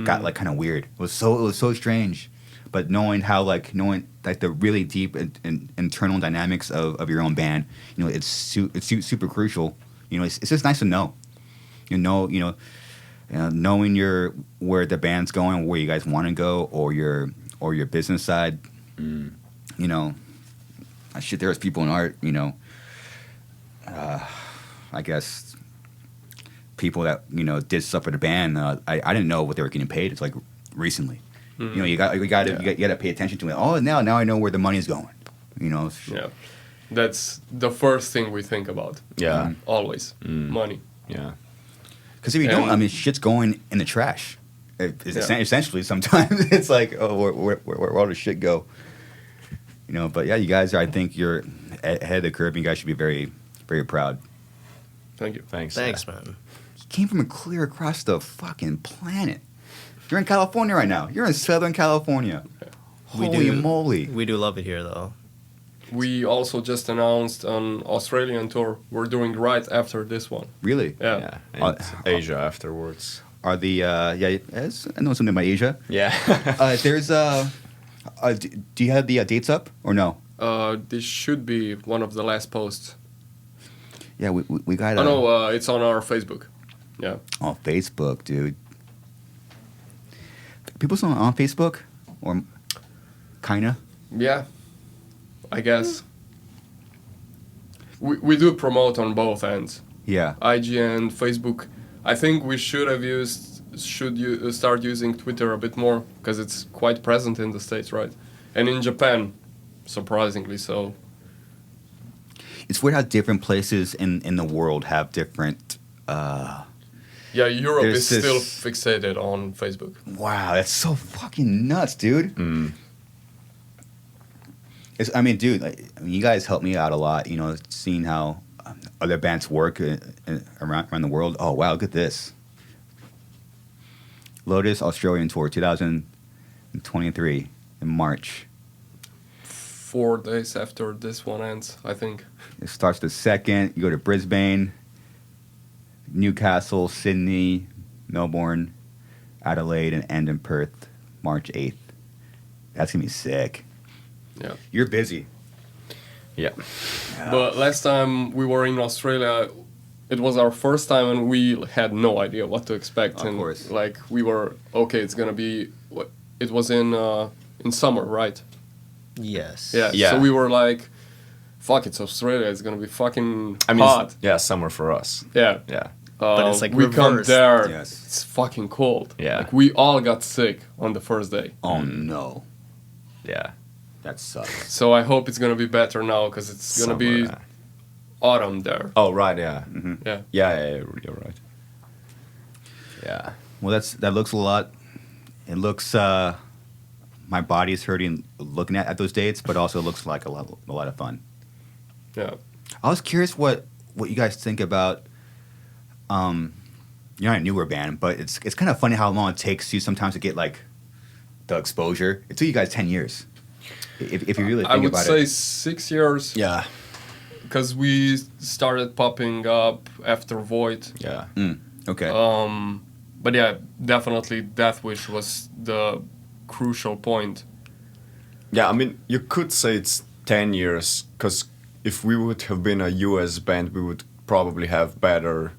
got like kind of weird. It was so strange. But knowing the really deep and internal dynamics of your own band, you know, it's super crucial. You know, it's just nice to know. Knowing where the band's going, where you guys want to go, or your business side. You know, shit. There's people in art. You know, I guess people that, you know, did stuff for the band. I didn't know what they were getting paid. It's like recently. You know, you got to pay attention to it. Oh, now I know where the money's going. You know. Yeah, that's the first thing we think about. Yeah, always money. Yeah, because if you don't, I mean, shit's going in the trash. Essentially, sometimes it's like, oh, where all the shit go? You know. But yeah, you guys, I think you're ahead of the curve. And you guys should be very, very proud. Thank you. Thanks, man. You came from clear across the fucking planet. You're in California right now. You're in Southern California. Holy moly. We do love it here, though. We also just announced an Australian tour. We're doing right after this one. Really? Yeah. And Asia afterwards. Are the I know something about Asia. Yeah. There's do you have the dates up or no? This should be one of the last posts. Yeah, we got. Oh no, it's on our Facebook. Yeah. On Facebook, dude. People still on Facebook, or kinda. Yeah, I guess. We do promote on both ends. Yeah. IG and Facebook. I think we should start using Twitter a bit more because it's quite present in the States, right? And in Japan, surprisingly so. It's weird how different places in the world have different. Yeah, Europe is still fixated on Facebook. Wow, that's so fucking nuts, dude. I mean, dude, you guys help me out a lot. You know, seeing how other bands work around the world. Oh wow, look at this. Lotus Australian Tour 2023 in March. 4 days after this one ends, I think. It starts the 2nd. You go to Brisbane, Newcastle, Sydney, Melbourne, Adelaide, and end in Perth, March 8th. That's going to be sick. Yeah. You're busy. Yeah. But last time we were in Australia, it was our first time and we had no idea what to expect. Of course. Like we were, okay, it's going to be, it was in summer, right? Yes. Yeah. Yeah. So we were like, fuck, it's Australia. It's going to be fucking I mean, hot. yeah, summer for us. Yeah. Yeah. But it's like we come reversed. there, Yes. it's fucking cold. Yeah. Like we all got sick on the first day. Oh, no. Yeah. That sucks. So I hope it's going to be better now because it's going to be Summer, autumn there. Oh, right, yeah. Yeah. Yeah, you're right. Yeah. Well, that looks a lot. It looks, my body's hurting looking at those dates, but also looks like a lot of fun. Yeah. I was curious what you guys think about. You're not a newer band, but it's kind of funny how long it takes you sometimes to get like the exposure. It took you guys 10 years, if you really think I would about say it. 6 years. Yeah. Because we started popping up after Void. Yeah. Okay. But yeah, definitely Death Wish was the crucial point. Yeah, I mean, you could say it's 10 years, because if we would have been a US band, we would probably have better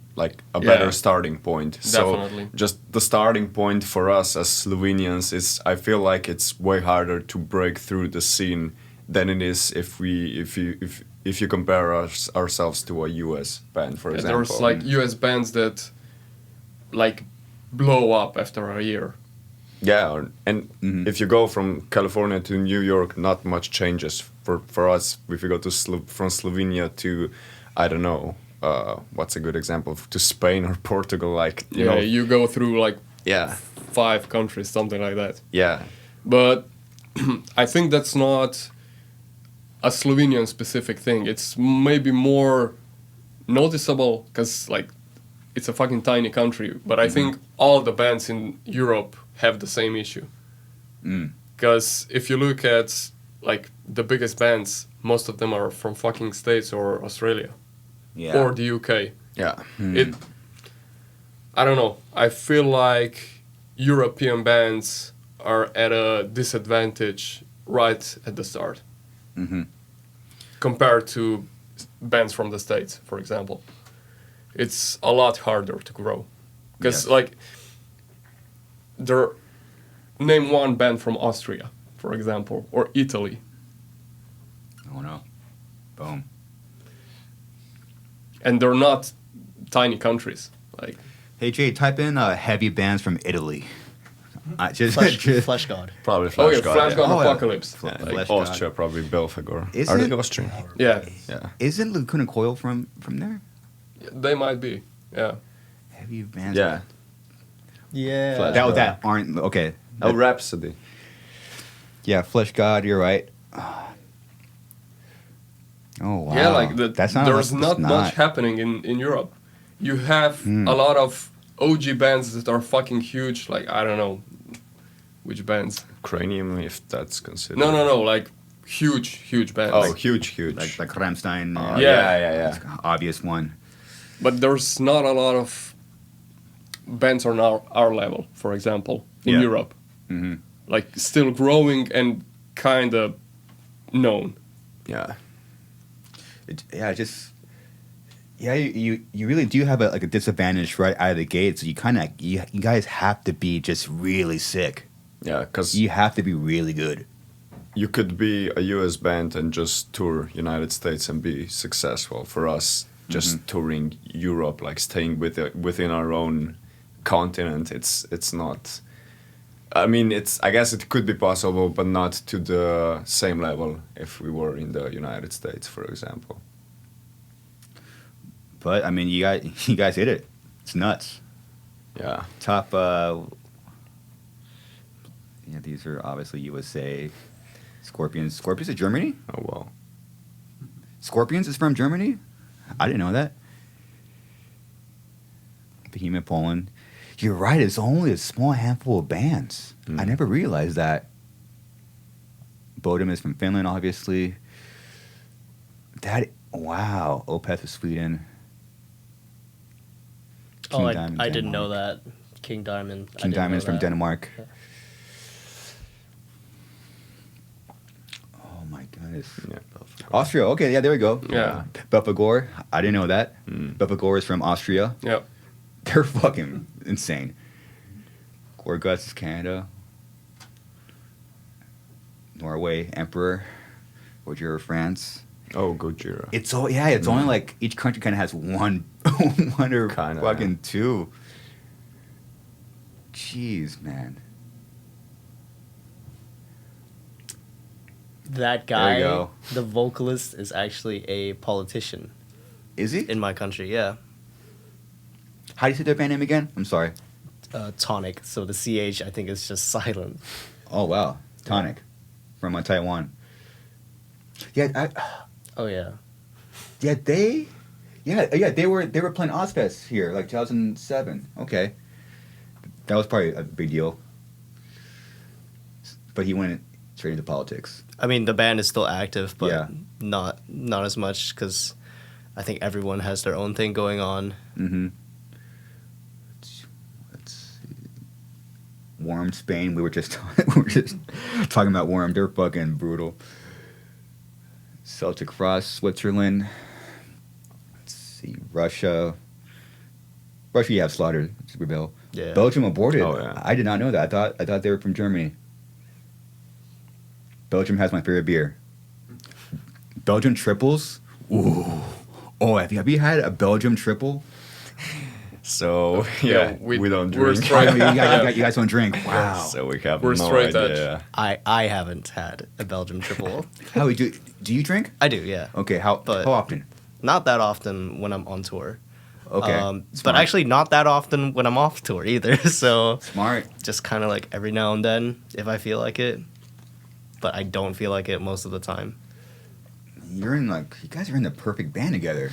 starting point. Definitely. So just the starting point for us as Slovenians is, I feel like it's way harder to break through the scene than it is if you compare ourselves to a US band, for example. There's like US bands that like blow up after a year. Yeah, and if you go from California to New York, not much changes for us. If you go to from Slovenia to, I don't know, what's a good example, to Spain or Portugal, like you know, you go through like yeah, 5 countries, something like that. yeah, But I think that's not a Slovenian specific thing. It's maybe more noticeable because like it's a fucking tiny country. But I think all the bands in Europe have the same issue. Because if you look at like the biggest bands, most of them are from fucking States or Australia or the UK. yeah, I don't know. I feel like European bands are at a disadvantage right at the start. Compared to bands from the States, for example. It's a lot harder to grow. Because, like, name one band from Austria, for example, or Italy. Oh no. Boom. And they're not tiny countries. Like, Hey Jay, type in heavy bands from Italy. Flesh God. probably oh Flash yeah, God. Flash God Oh, yeah. Apocalypse. Yeah, Flash like God. Austria, probably Belfagor. Is Are it? they Austrian? Yeah, Yeah. Isn't Lacuna Coil from there? they might be. Yeah. Heavy bands. Yeah. Yeah. Flesh That aren't okay. Oh, Rhapsody. Yeah, Flesh God. You're right. Oh wow. Yeah, like That's not, there's that's not much happening in Europe. You have a lot of OG bands that are fucking huge. Like I don't know which bands. Cranium, if that's considered. No, like huge bands. Oh, Like, huge. like Rammstein. Yeah. It's an obvious one. but there's not a lot of bands on our level, for example, in Yeah. Europe. Like still growing and kind of known. Yeah. You really do have a disadvantage right out of the gate. So you guys have to be just really sick. Yeah, because You have to be really good. you could be a US band and just tour United States and be successful. For us, just touring Europe, like staying within our own continent, it's not. I mean, I guess it could be possible, but not to the same level if we were in the United States, for example. But I mean, you guys hit it. It's nuts. Yeah. Top. These are obviously USA. Scorpions. Scorpions is Germany? Oh well. Scorpions is from Germany? I didn't know that. Behemoth Poland. You're right. It's only a small handful of bands. I never realized that. Bodum is from Finland, obviously. Wow. Opeth is Sweden. Oh, Diamond, I didn't know Denmark. that. King Diamond. King Diamond is from Denmark. Yeah. Oh my goodness. Yeah. Austria. Okay, yeah, there we go. Yeah. Belfagor. I didn't know that. Belfagor is from Austria. Yeah. They're fucking insane. Gorguts is Canada. Norway, Emperor. Gojira, France. Oh, Gojira. It's only like each country kind of has one or Kinda, fucking two. Jeez, man. That There guy, you go. the vocalist, is actually a politician Is he? in my country. Yeah. How do you say their band name again? I'm sorry. Tonic. So the CH, I think, is just silent. Oh wow, Tonic, from Taiwan. Yeah, Oh yeah. they were playing Ozfest here like 2007. Okay, that was probably a big deal. But he went straight into politics. I mean, the band is still active, but Yeah. not as much because I think everyone has their own thing going on. Mm-hmm. Let's see. Warm, Spain. We were just talking about Warm. They're fucking brutal. Celtic Frost, Switzerland. Let's see. Russia, you have Slaughter, Rebel. Yeah. Belgium aborted. Oh, yeah. I did not know that. I thought they were from Germany. Belgium has my favorite beer. Belgian triples. Ooh. Oh, have you had a Belgium triple? So we don't we're drink. straight- You guys don't drink. Wow. So we have We're no straight idea. I haven't had a Belgium triple. How do you drink? I do, yeah. Okay. How But- often? Not that often when I'm on tour. Okay. But Smart. actually not that often when I'm off tour either. So Smart. just kind of like every now and then if I feel like it. But I don't feel like it most of the time. You guys are in the perfect band together.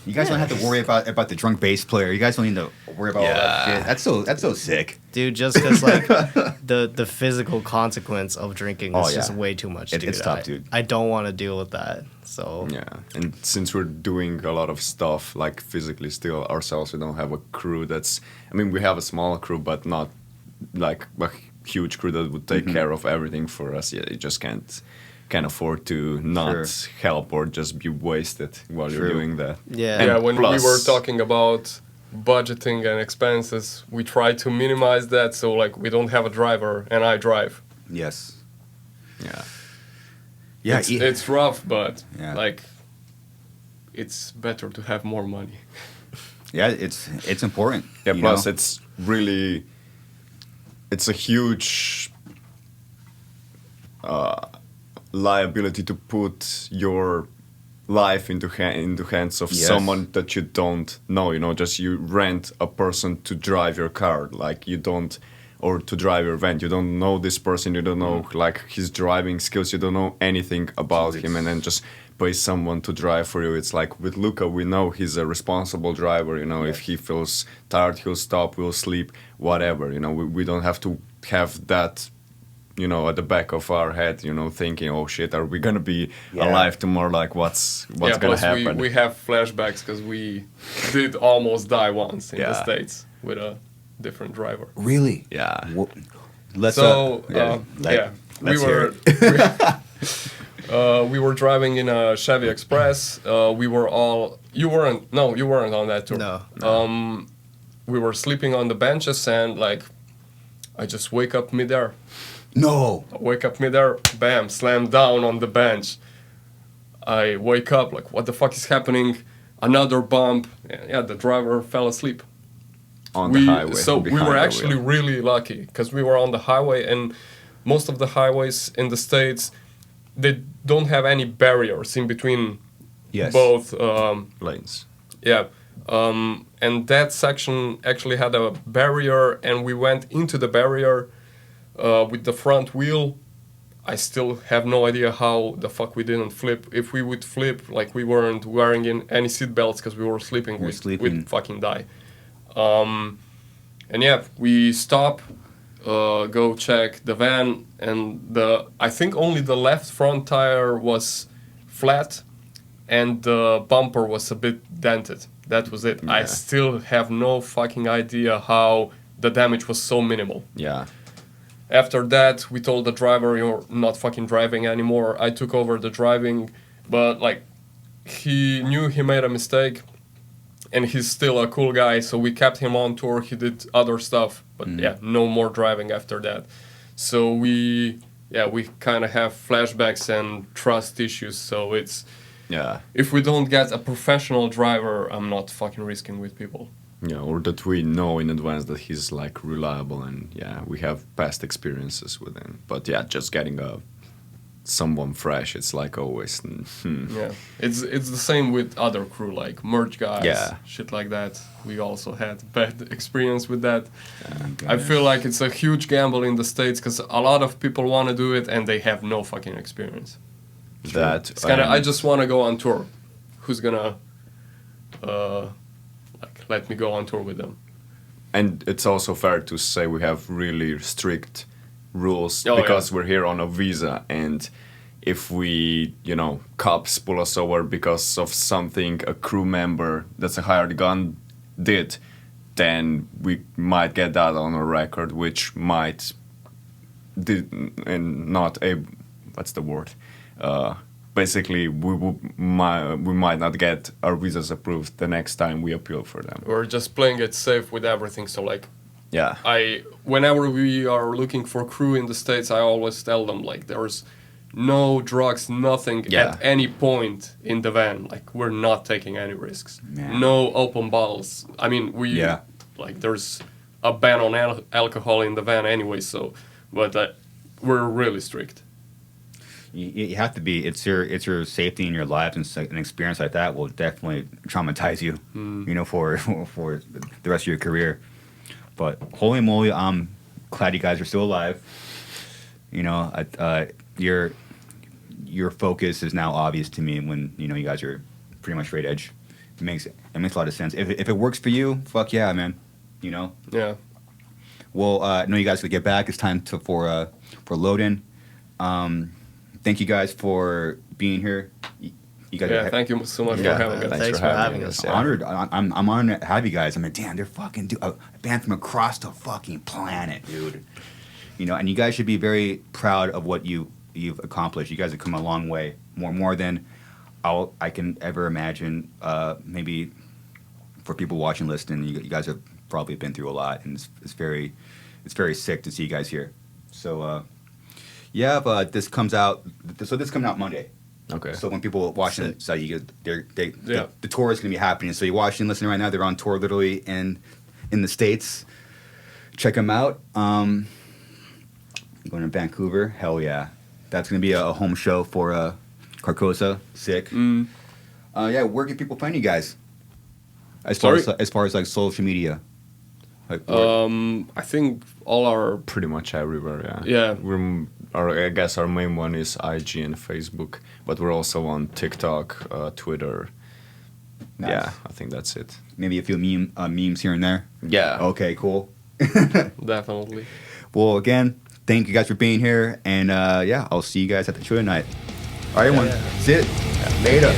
You guys don't have to worry about the drunk bass player. You guys don't need to worry about all that shit. That's so sick. Dude, just because like the physical consequence of drinking is Oh, just yeah. way too much, dude. It's tough, dude. I don't want to deal with that. So Yeah, and since we're doing a lot of stuff like physically still ourselves, we don't have a crew that's. I mean, we have a small crew, but not like a huge crew that would take care of everything for us. Yeah, you just can't afford to not help or just be wasted while you're doing that. yeah. And Yeah, when plus- we were talking about budgeting and expenses, we try to minimize that. So like we don't have a driver and I drive. Yes. Yeah. Yeah. It's rough, but Yeah. like it's better to have more money. Yeah, it's important. Yeah, you plus know? it's a huge liability to put your life into hands of Yes. someone that you don't know. You know, just you rent a person to drive your car, like you don't, or to drive your van. You don't know this person. You don't know like his driving skills. You don't know anything about him, and then just pay someone to drive for you. It's like with Luka, we know he's a responsible driver. You know, if he feels tired, he'll stop, we'll sleep, whatever. You know, we don't have to have that, you know, at the back of our head, you know, thinking, oh shit, are we gonna be alive tomorrow? Like, what's gonna plus happen? we have flashbacks because we did almost die once in the States with a different driver. Really? Yeah. Let's So we let's hear were we were driving in a Chevy Express. We were all you weren't on that tour. No. We were sleeping on the benches and like I just wake up midair. No. Wake up midair, bam, slam down on the bench. I wake up like what the fuck is happening? Another bump. Yeah, the driver fell asleep. On the highway. So we behind were the actually wheel. really lucky because we were on the highway and most of the highways in the States, they don't have any barriers in between both. lanes. Yeah. And that section actually had a barrier and we went into the barrier with the front wheel. I still have no idea how the fuck we didn't flip. If we would flip, like we weren't wearing any seat belts because we were sleeping, we'd fucking die. And yeah, we stop, go check the van, and I think only the left front tire was flat, and the bumper was a bit dented. That was it. Yeah. I still have no fucking idea how the damage was so minimal. Yeah. After that, we told the driver, "You're not fucking driving anymore." I took over the driving, but like, he knew he made a mistake, and he's still a cool guy, so we kept him on tour. He did other stuff, but yeah, no more driving after that. So we kind of have flashbacks and trust issues. So it's, if we don't get a professional driver, I'm not fucking risking with people. Yeah, or that we know in advance that he's like reliable, and we have past experiences with him. But yeah, just getting someone fresh, it's like always. Yeah, it's the same with other crew, like merch guys, shit like that. We also had bad experience with that. I feel like it's a huge gamble in the States because a lot of people want to do it and they have no fucking experience. That it's kind of, I just want to go on tour. Who's gonna let me go on tour with them? And it's also fair to say we have really strict rules because we're here on a visa, and if we, cops pull us over because of something a crew member that's a hired gun did, then we might get that on a record, which might what's the word? Basically, we might not get our visas approved the next time we appeal for them. We're just playing it safe with everything. So like, yeah, whenever we are looking for crew in the States, I always tell them like there's no drugs, nothing at any point in the van. Like we're not taking any risks. Man. No open bottles. I mean, like there's a ban on alcohol in the van anyway. So, but we're really strict. You have to be. It's your safety in your lives, and an experience like that will definitely traumatize you. For the rest of your career. But holy moly, I'm glad you guys are still alive. Your focus is now obvious to me when you guys are pretty much straight edge. It makes a lot of sense. If it works for you, fuck yeah, man. Yeah. Well, I know you guys could get back. It's time for load-in. Thank you guys for being here. You guys thank you so much for having us. Thanks for having us. Honored. I'm honored to have you guys. I'm like, damn, they're fucking a band from across the fucking planet, dude. And you guys should be very proud of what you've accomplished. You guys have come a long way, more than I can ever imagine. Maybe for people watching, listening, you guys have probably been through a lot, and it's very sick to see you guys here. So. But this comes out. So this comes out Monday. Okay. So when people watching it, so the tour is gonna be happening. So you're watching, listening right now. They're on tour literally in the States. Check them out. Going to Vancouver. Hell yeah, that's gonna be a home show for Carcosa. Sick. Where can people find you guys? As far as like social media. I think all are pretty much everywhere. Yeah. I guess our main one is IG and Facebook, but we're also on TikTok, Twitter. Nice. Yeah, I think that's it. Maybe a few memes here and there. Yeah. Okay, cool. Definitely. Well, again, thank you guys for being here, and I'll see you guys at the show tonight. All right, everyone. That's it. Later.